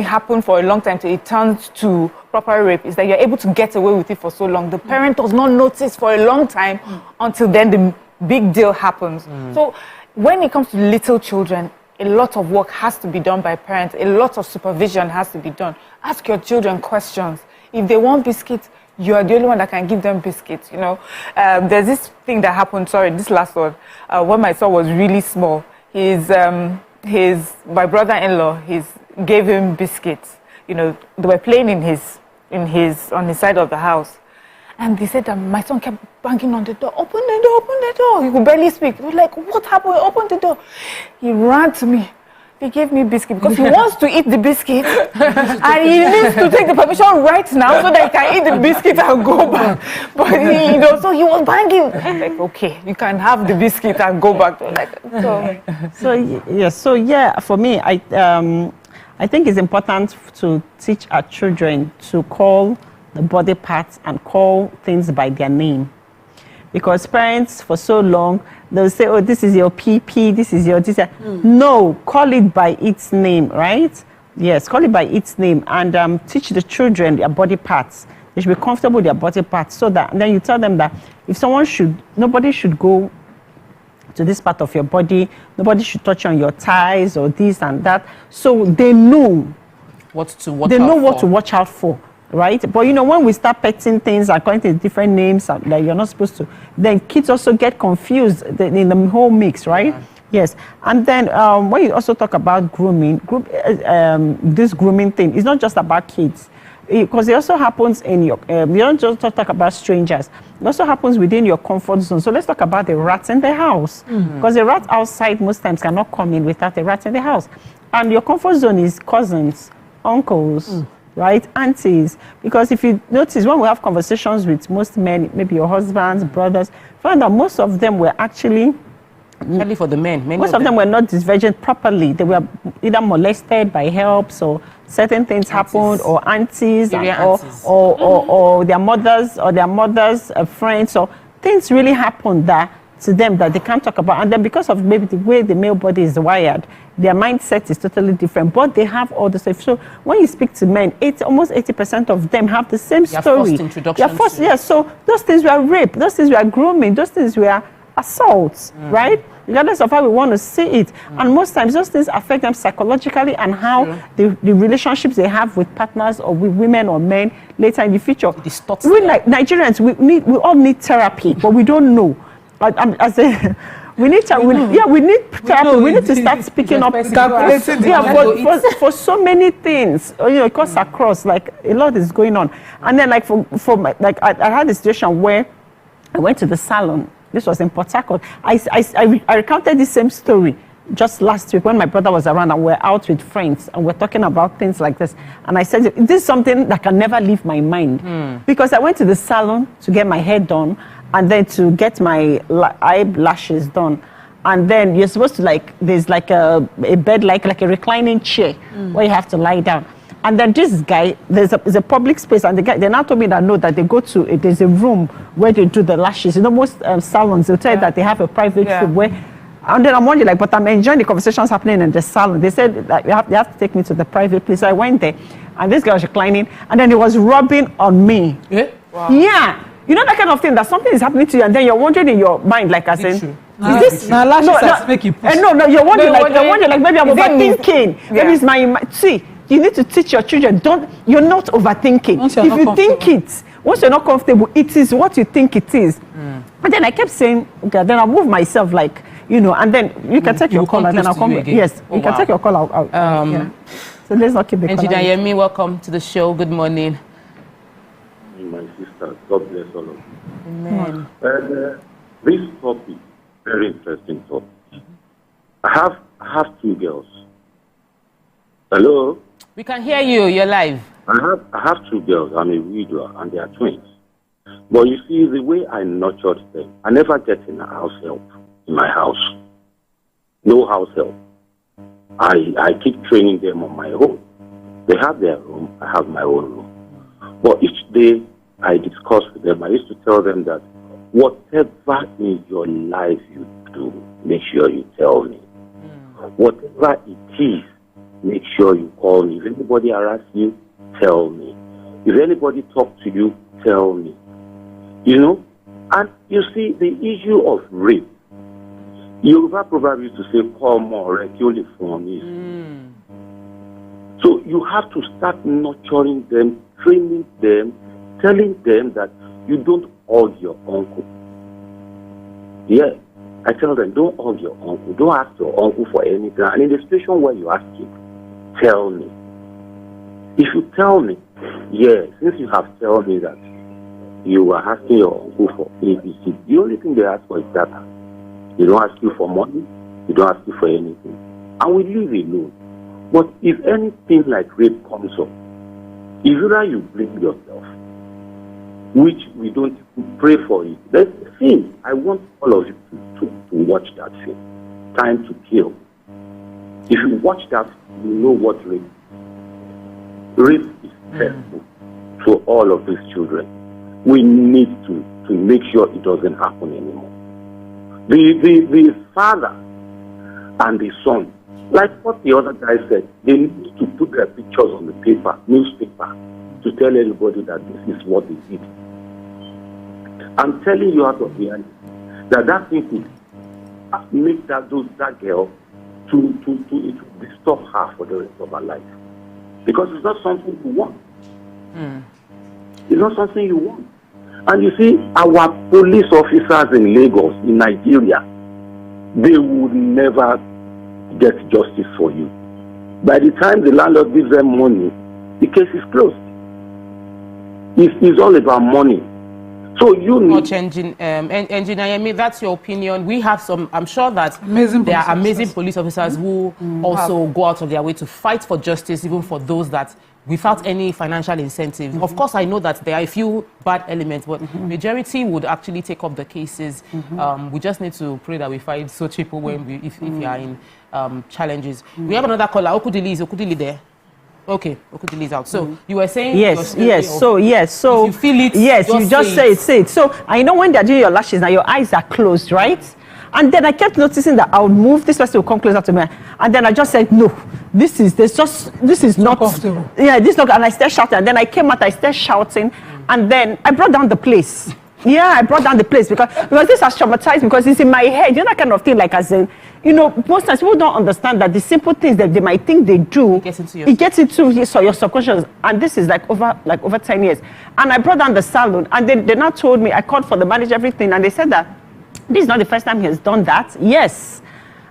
happen for a long time till it turns to proper rape is that you're able to get away with it for so long. The parent does not notice for a long time until then the big deal happens. So when it comes to little children, a lot of work has to be done by parents. A lot of supervision has to be done. Ask your children questions. If they want biscuits, you are the only one that can give them biscuits, you know. There's this thing that happened, this last one, when my son was really small. My brother-in-law, gave him biscuits. You know, they were playing on his side of the house. And they said that my son kept banging on the door. Open the door, open the door. He could barely speak. He was like, what happened? Open the door. He ran to me. He gave me biscuit because he wants to eat the biscuit and he needs to take the permission right now so that he can eat the biscuit and go back. But so he was banging. Like, okay, you can have the biscuit and go back. For me, I think it's important to teach our children to call the body parts and call things by their name. Because parents, for so long, they'll say, oh, this is your PP, this is your... No, call it by its name, right? Yes, call it by its name and teach the children their body parts. They should be comfortable with their body parts so that... And then you tell them that if nobody should go to this part of your body, nobody should touch on your thighs or this and that. So they know what to watch out for. Right? But you know, when we start petting things according to different names that you're not supposed to, then kids also get confused in the whole mix, right? Yeah. Yes. And then when you also talk about grooming, this grooming thing is not just about kids. Because it also happens in your, you don't just talk about strangers. It also happens within your comfort zone. So let's talk about the rats in the house. Because the rat outside most times cannot come in without a rat in the house. And your comfort zone is cousins, uncles, right, aunties. Because if you notice, when we have conversations with most men, maybe your husbands, brothers, find that most of them were actually... Only for the men. Most of them were not disvirgined properly. They were either molested by helps or certain things happened, or aunties, or their mothers, friends, or things really happened to them that they can't talk about. And then because of maybe the way the male body is wired, their mindset is totally different, but they have all the stuff. So when you speak to men, almost 80% of them have the same story. Forced introduction. Yes, so those things were rape, those things were grooming, those things were assaults, right? Regardless of how we want to see it. And most times those things affect them psychologically and how the relationships they have with partners or with women or men later in the future. We like Nigerians, we all need therapy, but we don't know. We need to, we need to start speaking up. For so many things, it cuts across, like a lot is going on. And then like I had a situation where I went to the salon. This was in Port Harcourt. I recounted the same story just last week when my brother was around and we're out with friends and we're talking about things like this. And I said, this is something that can never leave my mind. Because I went to the salon to get my hair done and then to get my eyelashes done. And then you're supposed to there's like a bed, like a reclining chair where you have to lie down. And then this guy, there's a public space, and they now told me that they go to, there's a room where they do the lashes. Most salons, they'll tell you that they have a private room where, and then I'm wondering, but I'm enjoying the conversations happening in the salon. They said that they have to take me to the private place. So I went there, and this guy was reclining, and then he was rubbing on me. Yeah? Wow. Yeah. You know that kind of thing, that something is happening to you, and then you're wondering in your mind, like I said, is this now lashes make you push? No, you're wondering, maybe I'm overthinking. Maybe it's my see. You need to teach your children, you're not overthinking. If you think it, once you're not comfortable, it is what you think it is. And then I kept saying, okay, then I'll move myself, and then you can take your call, and then I'll come back. Yes, you can take your call out. So let's not keep the call. Engineer Yemi, welcome to the show. Good morning. My sister, God bless all of you. Amen. This topic, very interesting topic. I have two girls. Hello? We can hear you. You're live. I have two girls. I'm a widower, and they are twins. But you see, the way I nurtured them, I never get in a house help in my house. No house help. I keep training them on my own. They have their room. I have my own room. But each day I discuss with them, I used to tell them that whatever in your life you do, make sure you tell me. Whatever it is, make sure you call me. If anybody harass you, tell me. If anybody talk to you, tell me. And you see, the issue of rape, Yoruba proverb used to say, call more regularly for me. So you have to start nurturing them, training them, telling them that you don't hug your uncle. Yeah, I tell them, don't hug your uncle. Don't ask your uncle for anything. And in the situation where you ask him, tell me. If you tell me, since you have told me that you are asking your uncle for ABC, the only thing they ask for is data. They don't ask you for money. They don't ask you for anything. And we leave alone. But if anything like rape comes up, if either you blame yourself, which we don't pray for it. That's the thing. I want all of you to watch that film, Time to Kill. If you watch that, you know what rape is. Rape is dreadful to all of these children. We need to make sure it doesn't happen anymore. The father and the son, like what the other guy said, they need to put their pictures on the paper, newspaper, to tell everybody that this is what they did. I'm telling you out of reality that thing could make that girl to disturb her for the rest of her life. Because it's not something you want. It's not something you want. And you see, our police officers in Lagos, in Nigeria, they would never get justice for you. By the time the landlord gives them money, the case is closed. It's all about money. So you need... Engineer Yemi, that's your opinion. We have some, I'm sure that there are amazing police officers who also go out of their way to fight for justice, even for those that without any financial incentive. Of course, I know that there are a few bad elements, but majority would actually take up the cases. We just need to pray that we find such people when if we are in challenges. We have another caller. Okudili there. Okay, Okudili is out. So you were saying yes. So if you feel it, you just say it. So I know when they're doing your lashes now, your eyes are closed, right? And then I kept noticing that I would move, this person would come closer to me, and then I just said, no, this is not comfortable. Yeah, this not, and I started shouting, and then I came out, I started shouting, and then I brought down the place. Yeah, I brought down the place because this has traumatized me, because it's in my head, you know, that kind of thing, like as in, you know, most times people don't understand that the simple things that they might think they do, it gets into your subconscious, and this is like over 10 years. And I brought down the salon, and they now told me, I called for the manager, everything, and they said that This is not the first time he has done that. Yes.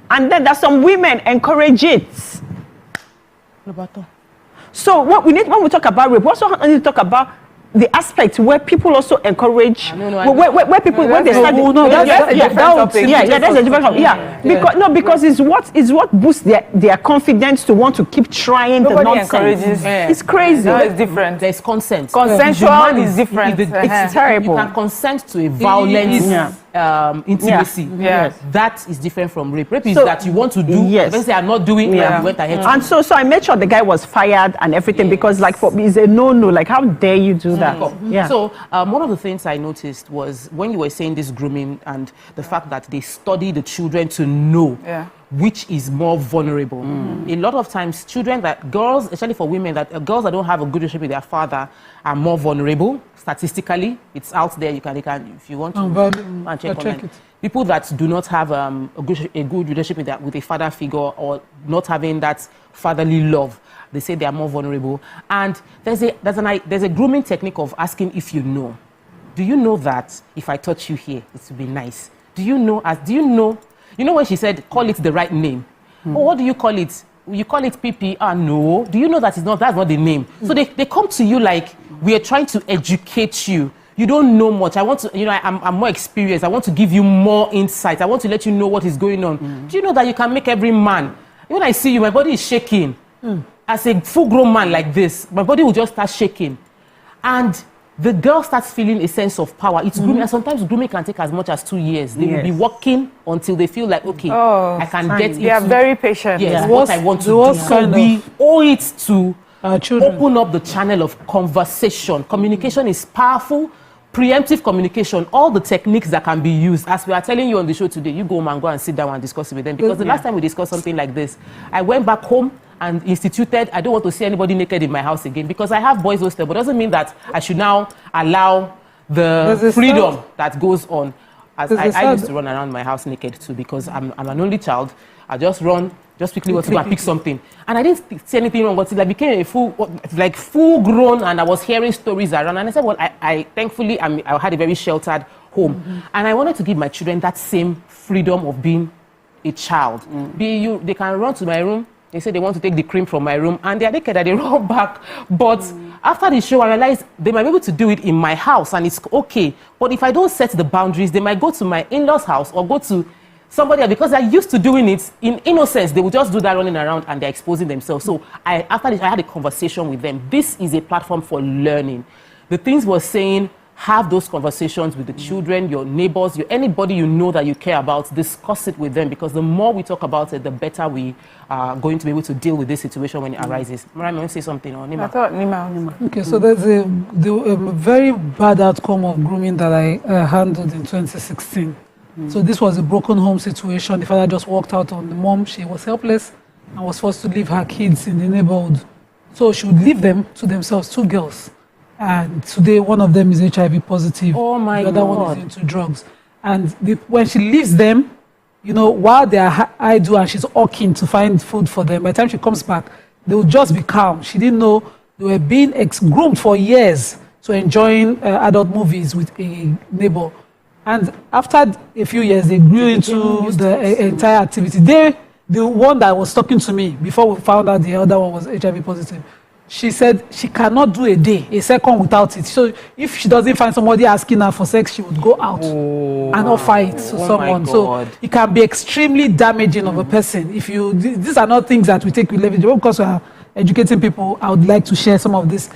And then there's some women encourage it. So what we need when we talk about rape, we also need to talk about the aspect where people also encourage, where people when they start, that's a different topic. Because it's what boosts their confidence to want to keep trying. Nobody the nonsense. Encourages. It's crazy. No, it's different. There's consent. Consensual is different. It's terrible. You can consent to a violent intimacy. Yes. That is different from rape. Rape is that you want to do. Yes. When they are not doing. Yeah. Went ahead And so I made sure the guy was fired and everything because like for me it's a no. Like how dare you do that? Yeah. So one of the things I noticed was when you were saying this grooming and the fact that they study the children to know which is more vulnerable. A lot of times children girls, especially for women, girls that don't have a good relationship with their father are more vulnerable. Statistically, it's out there. You can if you want to check it. People that do not have a good relationship with a father figure or not having that fatherly love, they say they are more vulnerable. And there's a grooming technique of asking if you know. Do you know that if I touch you here, it will be nice? Do you know? You know when she said, call it the right name? Oh, what do you call it? You call it PP? No. Do you know that's not the name? So they come to you like, we are trying to educate you. You don't know much. I want to, I'm more experienced. I want to give you more insight. I want to let you know what is going on. Do you know that you can make every man? When I see you, my body is shaking. As a full-grown man like this, my body will just start shaking. And the girl starts feeling a sense of power. It's grooming, and sometimes grooming can take as much as 2 years. They will be working until they feel like, okay, I can get into... They are very patient. Yes, what I want to do. So we owe it to our children. Open up the channel of conversation. Communication is powerful. Preemptive communication, all the techniques that can be used. As we are telling you on the show today, you go and sit down and discuss it with them. Because the last time we discussed something like this, I went back home and instituted, I don't want to see anybody naked in my house again because I have boys hostel, but it doesn't mean that I should now allow the freedom that goes on. As I used to run around my house naked too because I'm an only child. I just run, just quickly want to go and pick something. And I didn't see anything wrong until I became full grown and I was hearing stories around. And I said, well, I thankfully, I had a very sheltered home. And I wanted to give my children that same freedom of being a child. They can run to my room. They say they want to take the cream from my room and they are naked and they run back. But after the show, I realized they might be able to do it in my house and it's okay. But if I don't set the boundaries, they might go to my in-laws' house or go to somebody else because they're used to doing it in innocence. They will just do that running around and they're exposing themselves. So after this, I had a conversation with them. This is a platform for learning. The things we're saying, have those conversations with the children, your neighbors, anybody you know that you care about, discuss it with them because the more we talk about it, the better we are going to be able to deal with this situation when it arises. Mariam, you want to say something? Or Nima? I thought Nima. Okay, so there's a very bad outcome of grooming that I handled in 2016. So this was a broken home situation. The father just walked out on the mom. She was helpless and was forced to leave her kids in the neighborhood. So she would leave them to themselves, 2 girls. And today, one of them is HIV positive. Oh my God. The other one is into drugs. And when she leaves them, while they are idle and she's walking to find food for them, by the time she comes back, they will just be calm. She didn't know they were being groomed for years to enjoying adult movies with a neighbor. And after a few years, they grew into the entire activity. The one that was talking to me before we found out the other one was HIV positive. She said she cannot do a second without it. So if she doesn't find somebody asking her for sex, she would go out and offer it to someone. So it can be extremely damaging of a person. These are not things that we take with levity. Because we are educating people, I would like to share some of this.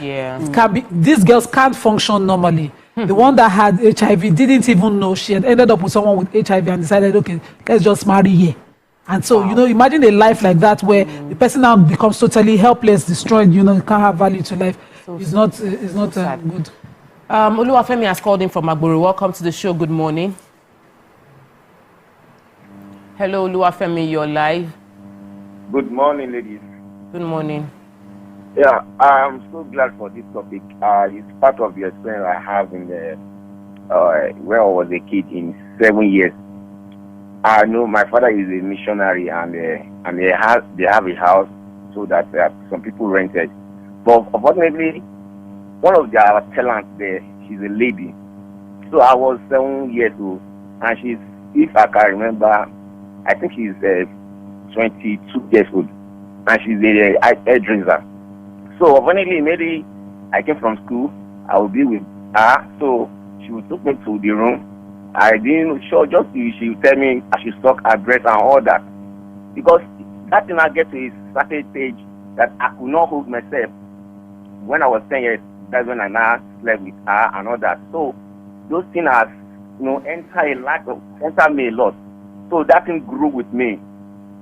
These girls can't function normally. The one that had HIV didn't even know. She had ended up with someone with HIV and decided, okay, let's just marry here. And so, imagine a life like that where the person now becomes totally helpless, destroyed, can't have value to life. It's not good. Oluwafemi has called in from Agboro. Welcome to the show. Good morning. Hello, Oluwafemi, you're live. Good morning, ladies. Good morning. Yeah, I'm so glad for this topic. It's part of the experience I have in where I was a kid in 7 years. I know my father is a missionary and they have a house so that some people rented. But unfortunately, one of their tenants there, she's a lady. So I was 7 years old and she's if I can remember, I think she's 22 years old, and she's a hairdresser. So apparently, maybe I came from school, I will be with her. So she would take me to the room. I didn't sure just she would tell me I should suck her breast and all that, because that thing I get to a certain stage that I could not hold myself. When I was 10 years, that's when I now slept with her and all that. So those things has, enter me a lot. So that thing grew with me,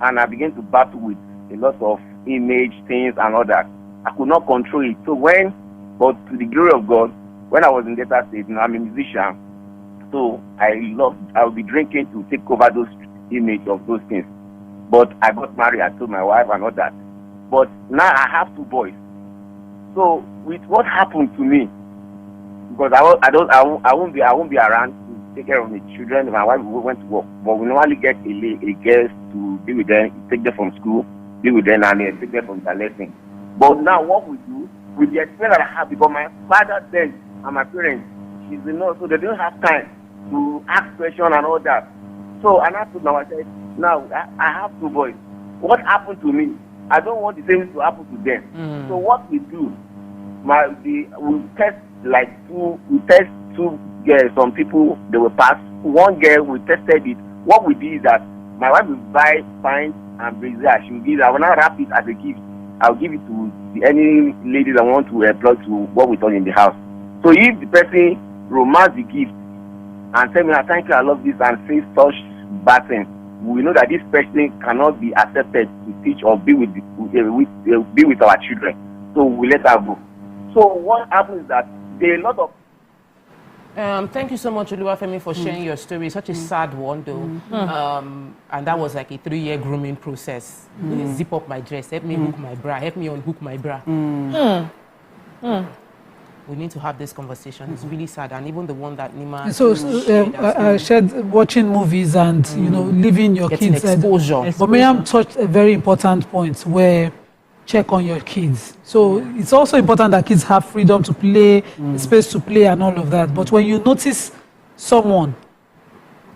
and I began to battle with a lot of image things and all that. I could not control it. So but to the glory of God, when I was in Delta State, I'm a musician, so I would be drinking to take over those images of those things. But I got married, I told my wife and all that. But now I have 2 boys. So with what happened to me, because I won't be around to take care of the children. My wife went to work, but we normally get a guest to be with them, take them from school, be with them, and then take them from their lesson. But now what we do, with the experience that I have, because my father then and my parents, she's a nurse, so they don't have time to ask questions and all that. So and I told my wife, now I have 2 boys. What happened to me? I don't want the same to happen to them. So what we do, we test two girls. Some people they will pass. One girl we tested it. What we did is that my wife will buy pint and brazier. She will give it. I will not wrap it as a gift. I'll give it to any lady that want to employ to what we done in the house. So if the person romance the gift and tell me, thank you, I love this, and say such bad things, we know that this person cannot be accepted to teach or be with our children. So we let her go. So what happens is that there are a lot of. Thank you so much, Oluwafemi, for sharing your story. Such a sad one, though. And that was like a 3-year grooming process. Zip up my dress, help me hook my bra, help me unhook my bra. We need to have this conversation. It's really sad, and even the one that Nima. So I shared watching movies and leaving your getting kids exposure. But Miriam touched a very important point where check on your kids. So it's also important that kids have freedom to play, space to play, and all of that. But when you notice someone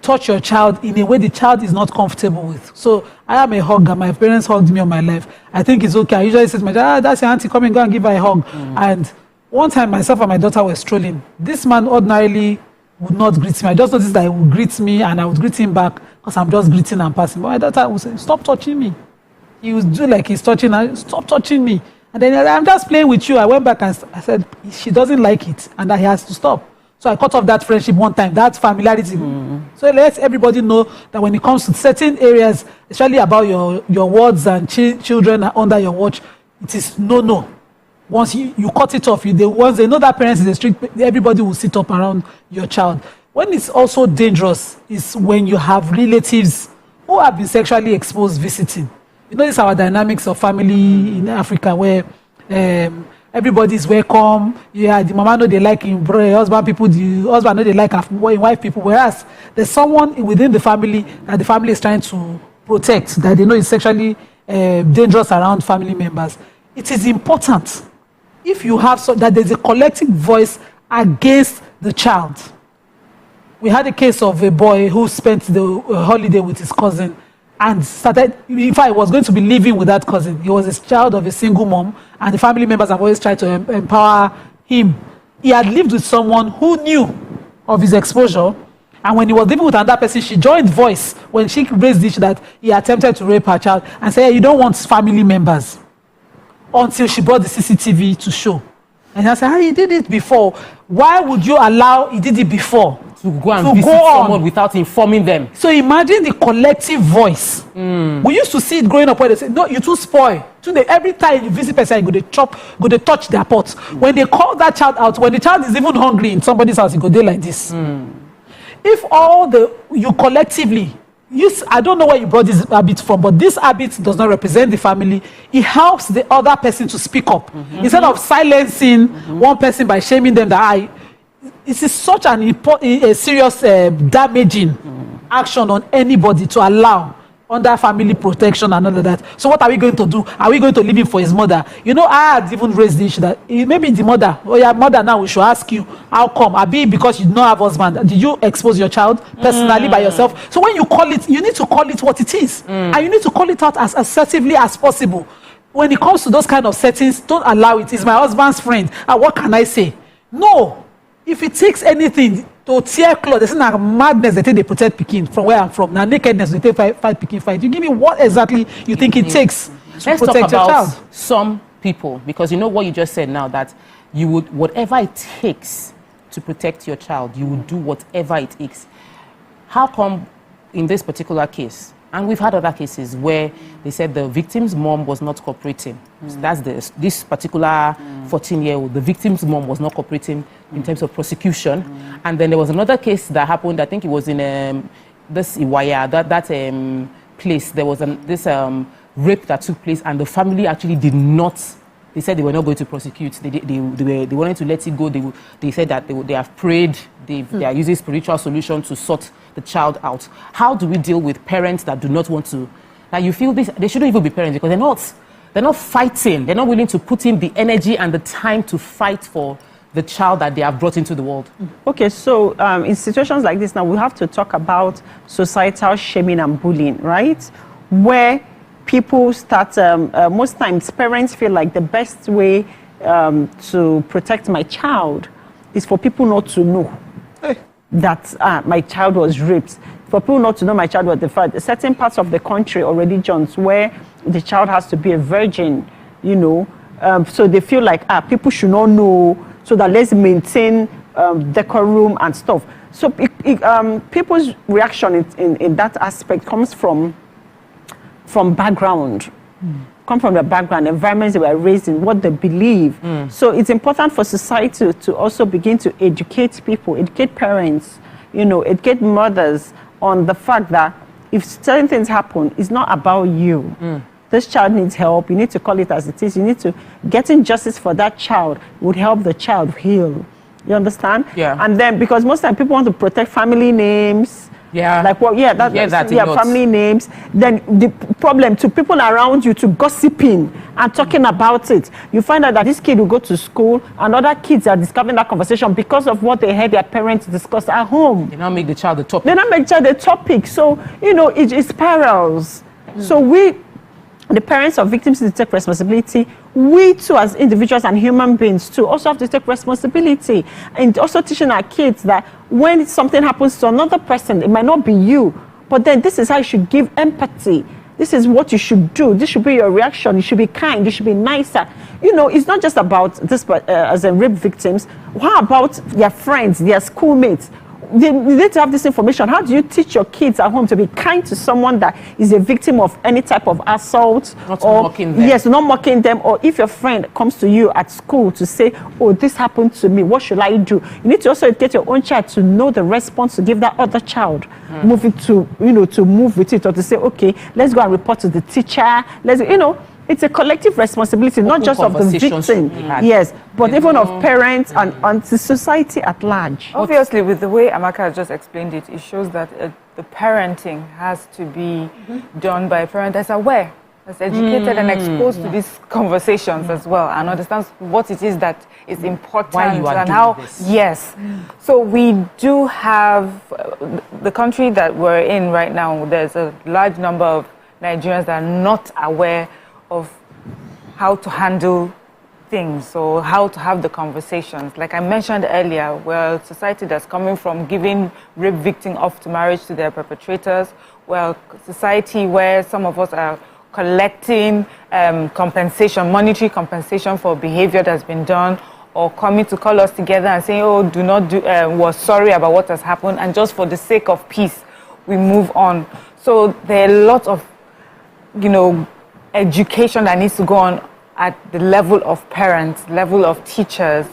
touch your child in a way the child is not comfortable with. So I am a hugger. My parents hugged me on my life. I think it's okay. I usually say to my child, that's your auntie, come and go and give her a hug. And one time, myself and my daughter were strolling. This man ordinarily would not greet me. I just noticed that he would greet me and I would greet him back because I'm just greeting and passing. But my daughter would say, stop touching me. He would do like he's touching her, stop touching me. And then I'm just playing with you. I went back and I said, she doesn't like it and that he has to stop. So I cut off that friendship one time, that familiarity. So let everybody know that when it comes to certain areas, especially about your words and children are under your watch, it is no. Once you cut it off, once they know that parents is a strict, everybody will sit up around your child. When it's also dangerous is when you have relatives who have been sexually exposed visiting. This is our dynamics of family in Africa where everybody is welcome. Yeah, the mama know they like him, husband people, the husband know they like wife people. Whereas there's someone within the family that the family is trying to protect, that they know is sexually dangerous around family members. It is important if you have that there's a collective voice against the child. We had a case of a boy who spent the holiday with his cousin and started, in fact, was going to be living with that cousin. He was a child of a single mom, and the family members have always tried to empower him. He had lived with someone who knew of his exposure, and when he was living with another person, she joined voice when she raised the issue that he attempted to rape her child and said, you don't want family members. Until she brought the CCTV to show. And I said, he did it before. Why would you allow he did it before? To go and visit someone without informing them. So imagine the collective voice. We used to see it growing up where they say, no, you too spoil. Today, every time you visit person, you go to touch their pots. When they call that child out, when the child is even hungry in somebody's house, you go there like this. If you collectively, I don't know where you brought this habit from, but this habit does not represent the family. It helps the other person to speak up. Instead of silencing one person by shaming them that it is such a serious damaging action on anybody to allow under family protection and all of that. So what are we going to do? Are we going to leave him for his mother? You know, I had even raised the issue that maybe the mother, mother, now we should ask you, how come? Abi, because you don't have husband, did you expose your child personally by yourself? So when you call it, you need to call it what it is. And you need to call it out as assertively as possible. When it comes to those kind of settings, don't allow it. It's my husband's friend. And what can I say? No. If it takes anything to tear clothes, it's not madness that they protect Pekin from where I'm from. Now nakedness, they take fight Pekin fight. You give me what exactly you think it takes to Let's protect talk your about child. some people, because you know what you just said now, that you would, whatever it takes to protect your child, you would do whatever it takes. How come in this particular case, and we've had other cases where they said the victim's mom was not cooperating. So that's this particular 14-year-old, the victim's mom was not cooperating in terms of prosecution. And then there was another case that happened, I think it was in this Iwaya, that place. There was this rape that took place, and the family actually did not, they said they were not going to prosecute. They wanted to let it go. They said that they have prayed, they are using spiritual solution to sort the child out. How do we deal with parents that do not want to? Now you feel this, they shouldn't even be parents because they're not fighting. They're not willing to put in the energy and the time to fight for the child that they have brought into the world. Okay, so in situations like this now, we have to talk about societal shaming and bullying, right? Where people start, most times parents feel like the best way to protect my child is for people not to know that my child was raped. For people not to know my child was defied. Certain parts of the country or religions where the child has to be a virgin, you know, so they feel like people should not know, so that let's maintain decorum and stuff. So people's reaction in that aspect comes from background, come from the background, environments they were raised in, what they believe. So it's important for society to also begin to educate people, educate parents, you know, educate mothers on the fact that if certain things happen, it's not about you. This child needs help. You need to call it as it is. You need to getting justice for that child would help the child heal. You understand? Yeah. And then because most time people want to protect family names. Yeah. Like what? Yeah, family names. Then the problem to people around you to gossiping and talking about it. You find out that this kid will go to school and other kids are discovering that conversation because of what they heard their parents discuss at home. They now make the child the topic. They now make the child the topic. So, you know, it spirals. So the parents of victims need to take responsibility. We too, as individuals and human beings too, also have to take responsibility. And also teaching our kids that when something happens to another person, it might not be you, but then this is how you should give empathy. This is what you should do. This should be your reaction. You should be kind. You should be nicer. You know, it's not just about this, as in rape victims. How about their friends, their schoolmates? They need to have this information. How do you teach your kids at home to be kind to someone that is a victim of any type of assault? Not mocking them. Yes, not mocking them. Or if your friend comes to you at school to say, oh, this happened to me, what should I do? You need to also get your own child to know the response to give that other child. Moving to, you know, to move with it or to say, okay, let's go and report to the teacher. Let's, you know, it's a collective responsibility, not just of the victim, yes, but even of parents and the society at large. Obviously, with the way Amaka has just explained it, it shows that the parenting has to be done by a parent that's aware, that's educated and exposed to these conversations as well, and understands what it is that is important Why you are and doing how. this. Yes. So we do have the country that we're in right now. There's a large number of Nigerians that are not aware of how to handle things or how to have the conversations. Like I mentioned earlier, we're a society that's coming from giving rape victims off to marriage to their perpetrators. We're a society where some of us are collecting compensation, monetary compensation for behavior that's been done, or coming to call us together and saying, oh, do not do, we're sorry about what has happened, and just for the sake of peace, we move on. So there are lots of, you know, education that needs to go on at the level of parents, level of teachers,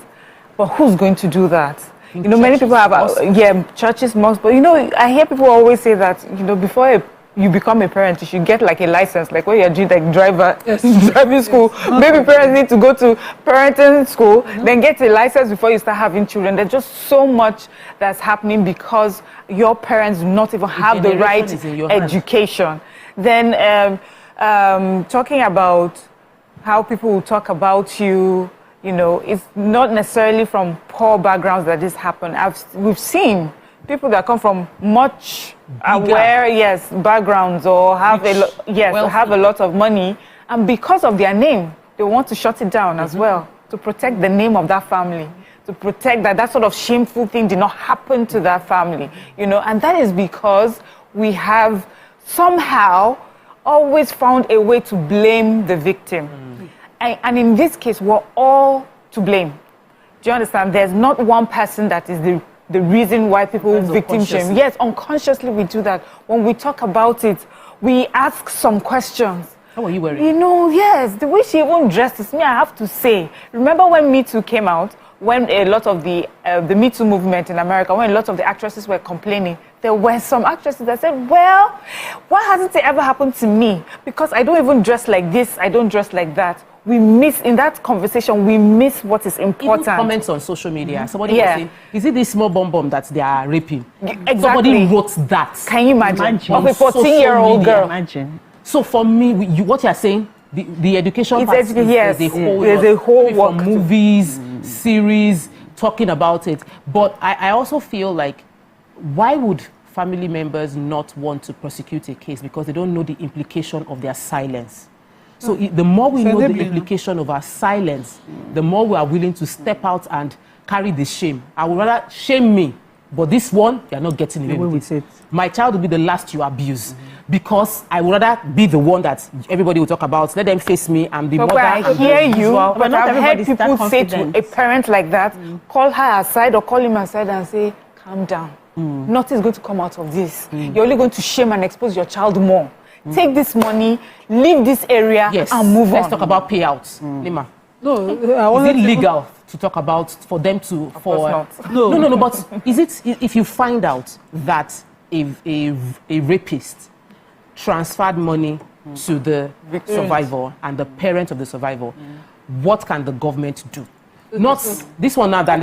but who's going to do that? You know, many people have, churches, mosques, but you know, I hear people always say that, you know, before you become a parent, you should get like a license, like when you're doing like driving school. Maybe parents need to go to parenting school, then get a license before you start having children. There's just so much that's happening because your parents do not even have the right education. Then talking about how people will talk about you, you know, it's not necessarily from poor backgrounds that this happened. We've seen people that come from much aware, backgrounds or have have a lot of money, and because of their name, they want to shut it down as well, to protect the name of that family, to protect that sort of shameful thing did not happen to that family, you know, and that is because we have somehow always found a way to blame the victim. And in this case, we're all to blame. Do you understand? There's not one person that is the reason why people victim shame. Yes, unconsciously we do that. When we talk about it, we ask some questions. How are you wearing? You know, yes, the way she even dresses me, I have to say. Remember when Me Too came out? When a lot of the Me Too movement in America, when a lot of the actresses were complaining, there were some actresses that said, well, why hasn't it ever happened to me? Because I don't even dress like this, I don't dress like that. We miss, in that conversation, we miss what is important. Even comments on social media. Somebody was saying, is it this small bomb that they are raping? Exactly. Somebody wrote that. Can you imagine? Of a 14-year-old girl. Imagine. So for me, what you're saying, the education part is there's a whole work from movies, series, talking about it. But I also feel like, why would family members not want to prosecute a case? Because they don't know the implication of their silence. So the more we know the implication of our silence, the more we are willing to step out and carry the shame. I would rather shame me, but this one, you're not getting away with it. My child will be the last you abuse. Because I would rather be the one that everybody will talk about. Let them face me and the mother. I hear you, but I've heard people say to a parent like that, call her aside or call him aside and say, calm down. Nothing is going to come out of this. You're only going to shame and expose your child more. Take this money, leave this area, and move on. Let's talk about payouts. Lima. No, is it legal to talk about for them to? Of course not. No. But is it if you find out that a rapist transferred money to the survivor and the parent of the survivor, what can the government do? Not this one now that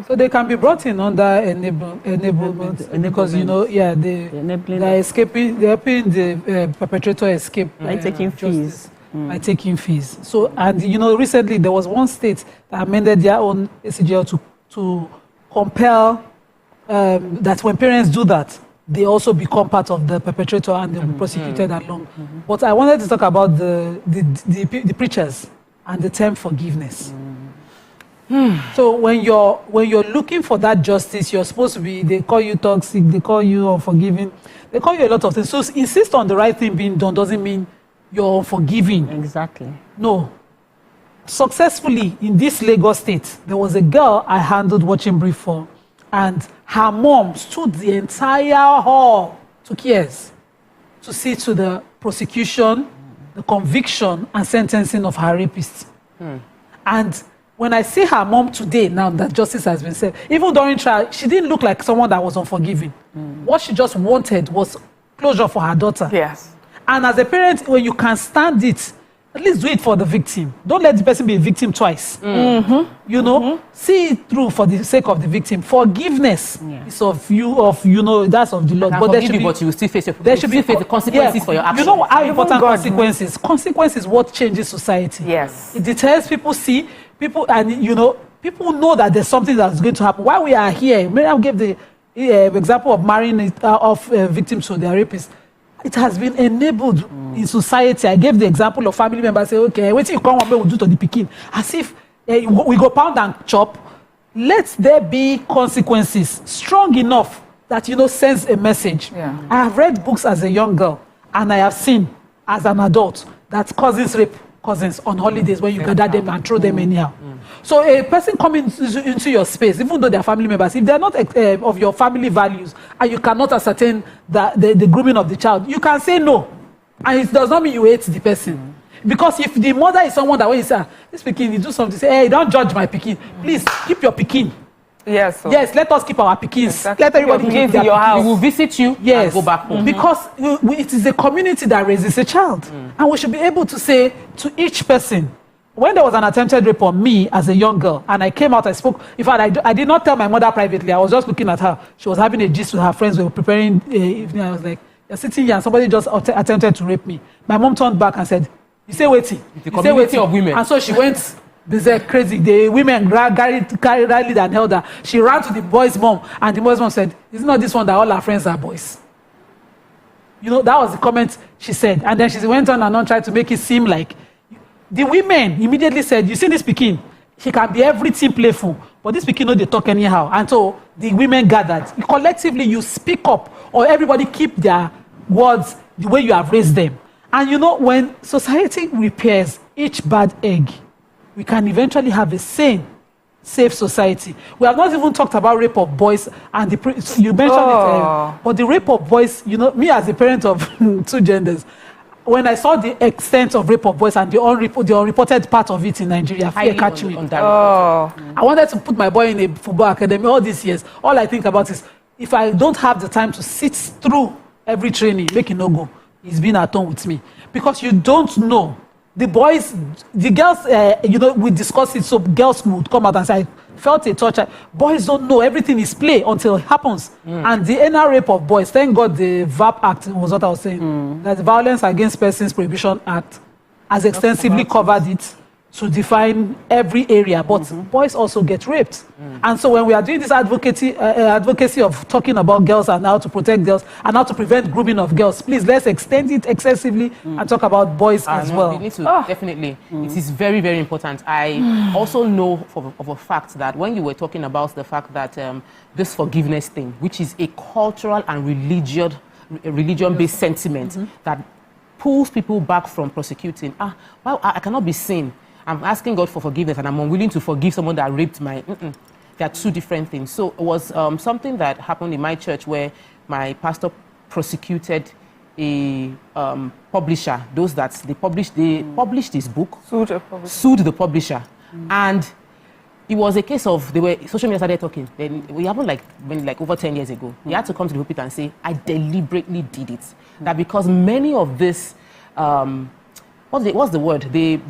so they can be brought in under enablement because you know they're escaping, they're helping the perpetrator escape by taking fees. By taking fees. So and you know recently there was one state that amended their own ACGL to compel that when parents do that, they also become part of the perpetrator and they'll be prosecuted along. But I wanted to talk about the preachers and the term forgiveness. So when you're looking for that justice, you're supposed to be, they call you toxic, they call you unforgiving, they call you a lot of things. So insist on the right thing being done doesn't mean you're unforgiving. Exactly. No. Successfully in this Lagos state, there was a girl I handled watching brief for, and her mom stood the entire hall, took years, to see to the prosecution, the conviction, and sentencing of her rapist. And when I see her mom today, now that justice has been said, even during trial, she didn't look like someone that was unforgiving. What she just wanted was closure for her daughter. Yes. And as a parent, when you can stand it, at least do it for the victim. Don't let the person be a victim twice. You know, see it through for the sake of the victim. Forgiveness is of you know, that's of the Lord. But there should be, but you will still face the consequences for your actions. You know how important consequences? Consequence is what changes society. Yes. It deters people, and you know, people know that there's something that's going to happen. While we are here, Miriam gave the example of marrying victims to their rapists. It has been enabled in society. I gave the example of family members say, okay, what you come and do to the pikin? As if we go pound and chop. Let there be consequences strong enough that, you know, sends a message. I have read books as a young girl, and I have seen as an adult that cousins rape cousins on holidays when you gather them and throw them anyhow. So a person coming into your space, even though they're family members, if they're not of your family values and you cannot ascertain the grooming of the child, you can say no. And it does not mean you hate the person. Because if the mother is someone that when you say, this pikin, you do something, say, hey, don't judge my pikin. Please, keep your pikin. Yes. Yes, let us keep our pikins. Exactly. Let everybody keep their your house. We will visit you and go back home. Because it is a community that raises a child. And we should be able to say to each person, when there was an attempted rape on me as a young girl, and I came out, I spoke. In fact, I did not tell my mother privately. I was just looking at her. She was having a gist with her friends. We were preparing evening. I was like, You're sitting here and somebody just attempted to rape me. My mom turned back and said, you say waiting. The community of women. And so she went, they said crazy. The women rallied and held her. She ran to the boy's mom, and the boy's mom said, "It's not this one that all our friends are boys." You know, that was the comment she said. And then she went on and on, tried to make it seem like the women immediately said, "You see this Pekin? She can be everything playful, but this Pekin, no, they talk anyhow." And so the women gathered. Collectively, you speak up, or everybody keep their words the way you have raised them. And you know, when society repairs each bad egg, we can eventually have a sane, safe society. We have not even talked about rape of boys, and you mentioned it, but the rape of boys, you know, me as a parent of 2 genders, when I saw the extent of rape of boys and the unreported part of it in Nigeria, fear catch me. I wanted to put my boy in a football academy all these years. All I think about is, if I don't have the time to sit through every training, make it no go. He's been at home with me. Because you don't know. The boys, the girls, you know, we discussed it, so girls would come out and say, I felt a touch. Boys don't know, everything is play until it happens. And the anal rape of boys, thank God the VAP Act was what I was saying. That the Violence Against Persons Prohibition Act has extensively covered it to define every area, but boys also get raped. And so when we are doing this advocacy of talking about girls and how to protect girls and how to prevent grooming of girls, please, let's extend it excessively and talk about boys as well. We need to, definitely. It is very, very important. I also know of a fact that when you were talking about the fact that this forgiveness thing, which is a cultural and religion-based sentiment that pulls people back from prosecuting. Well, I cannot be seen. I'm asking God for forgiveness, and I'm unwilling to forgive someone that raped my... They are 2 different things. So it was something that happened in my church where my pastor prosecuted a publisher. Those that they published his book, sued the publisher, and it was a case of social media started talking. Then we happened like over 10 years ago. He had to come to the pulpit and say, "I deliberately did it." That because many of this. What's the word?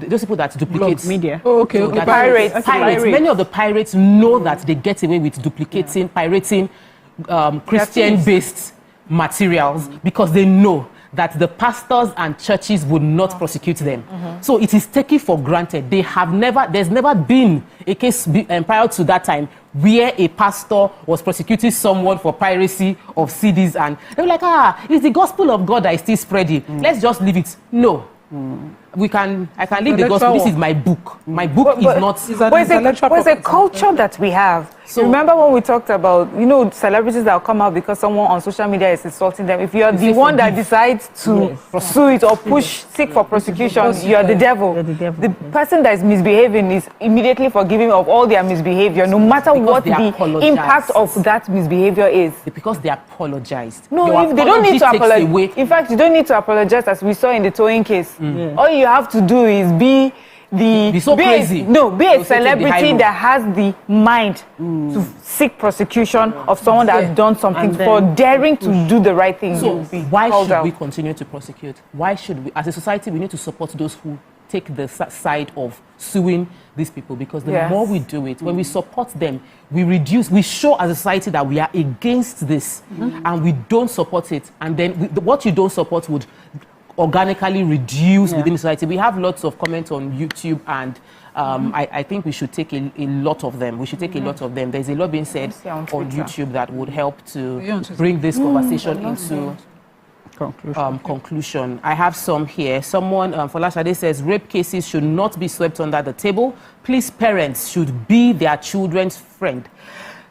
Those people that duplicate media. Pirates. Many of the pirates know that they get away with duplicating, pirating Christian-based materials because they know that the pastors and churches would not prosecute them. So it is taken for granted. There's never been a case prior to that time where a pastor was prosecuting someone for piracy of CDs, and they were like, it's the gospel of God that is still spreading. Let's just leave it. No. I can leave the gospel. This is my book. My book is not. It's a culture that we have. So remember when we talked about, you know, celebrities that will come out because someone on social media is insulting them. If you're the one that decides to sue it or seek for prosecution, you're the devil. The person that is misbehaving is immediately forgiving of all their misbehavior, no matter what the impact of that misbehavior is. Because they apologized. No, they don't need to apologize. In fact, you don't need to apologize, as we saw in the towing case. All you have to do is be a celebrity that has the mind to seek prosecution of someone that has done something for daring to do the right thing. So why should we continue to prosecute? Why should we, as a society, we need to support those who take the side of suing these people, because the more we do it, when we support them, we show as a society that we are against this and we don't support it, and then what you don't support would organically reduce within society. We have lots of comments on YouTube, and I think we should take a lot of them. We should take a lot of them. There's a lot being said on YouTube that would help to bring this conversation into conclusion. I have some here. Someone, Folashade says, rape cases should not be swept under the table. Please, parents should be their children's friend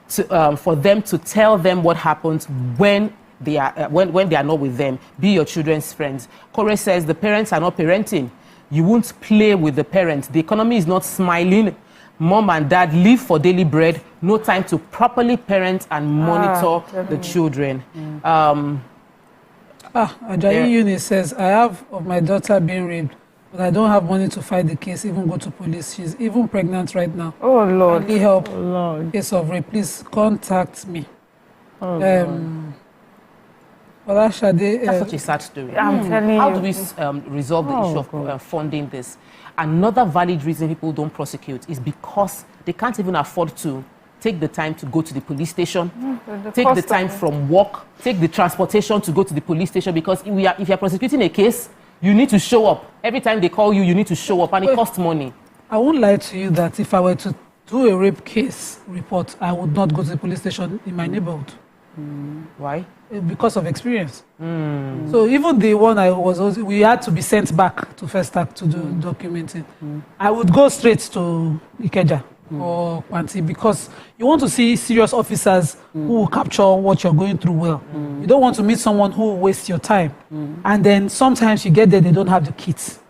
for them to tell them what happens when they are when they are not with them. Be your children's friends. Kore says the parents are not parenting. You won't play with the parents. The economy is not smiling. Mom and dad live for daily bread. No time to properly parent and monitor the children. Ajayi Eunice says, I have of my daughter being raped, but I don't have money to fight the case, even go to police. She's even pregnant right now. Oh, Lord. I need help. Case of rape. Please contact me. That's such a sad story. I'm telling you. How do we resolve the issue of funding this? Another valid reason people don't prosecute is because they can't even afford to take the time to go to the police station, The take the cost time of it. from work, take the transportation to go to the police station, because if you're prosecuting a case, you need to show up. Every time they call you, you need to show up, and it costs money. I won't lie to you that if I were to do a rape case report, I would not go to the police station in my neighborhood. Why? Because of experience. So even the one we had to be sent back to Festac to do documenting. I would go straight to Ikeja or Kwanti, because you want to see serious officers who will capture what you're going through well. You don't want to meet someone who will waste your time. And then sometimes you get there, they don't have the kits.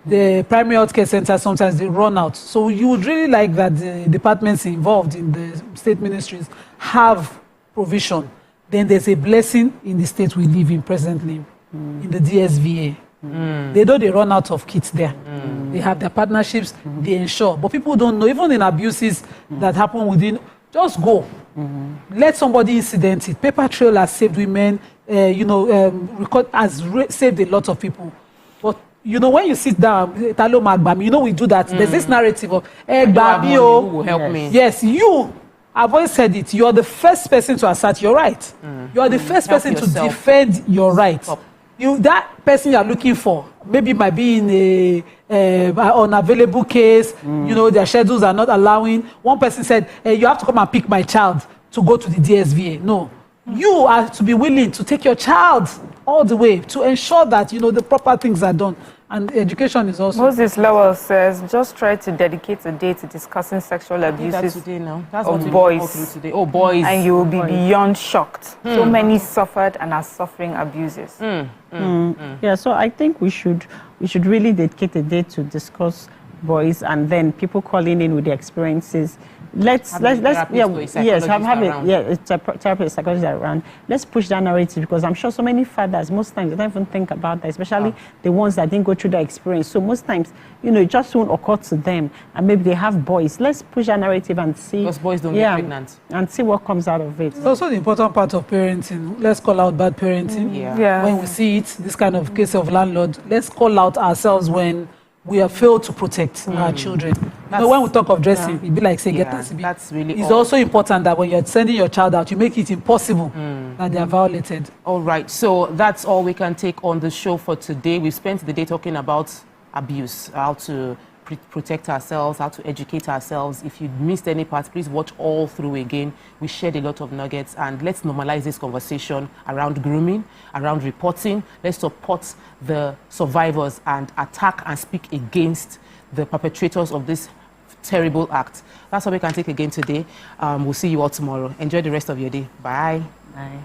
The primary health care centers, sometimes they run out. So you would really like that the departments involved in the state ministries have provision. Then there's a blessing in the state we live in presently, in the DSVA. They know they run out of kits there. They have their partnerships, they ensure. But people don't know, even in abuses that happen within, just go. Let somebody incident it. Paper trail has saved women, saved a lot of people. But when you sit down, Talo Magbami, we do that. There's this narrative of, Babi, who will help me. Yes, I've always said it. You are the first person to assert your right. You are the first person to defend your right. That person you are looking for maybe might be in a unavailable case. Their schedules are not allowing. One person said, you have to come and pick my child to go to the DSVA. No. You are to be willing to take your child all the way to ensure that, the proper things are done. And education is also... Moses Lowell says, just try to dedicate a day to discussing sexual abuses of boys. Today. Oh, boys. And you will be beyond shocked. So many suffered and are suffering abuses. Yeah, so I think we should really dedicate a day to discuss boys, and then people calling in with their experiences. Let's have a therapist, psychologist around. Let's push that narrative, because I'm sure so many fathers, most times, they don't even think about that, especially the ones that didn't go through that experience. So most times, it just won't occur to them, and maybe they have boys. Let's push that narrative and see. Because boys don't get pregnant. And see what comes out of it. It's also the important part of parenting. Let's call out bad parenting. When we see it, this kind of case of landlord, let's call out ourselves when we have failed to protect our children. When we talk of dressing, it'd be like, say, get us. That's really It's also important that when you're sending your child out, you make it impossible that they are violated. All right, so that's all we can take on the show for today. We spent the day talking about abuse, how to protect ourselves, how to educate ourselves. If you missed any part, please watch all through again. We shared a lot of nuggets, and let's normalize this conversation around grooming, around reporting. Let's support the survivors and attack and speak against the perpetrators of this terrible act. That's all we can take again today. We'll see you all tomorrow. Enjoy the rest of your day. Bye. Bye.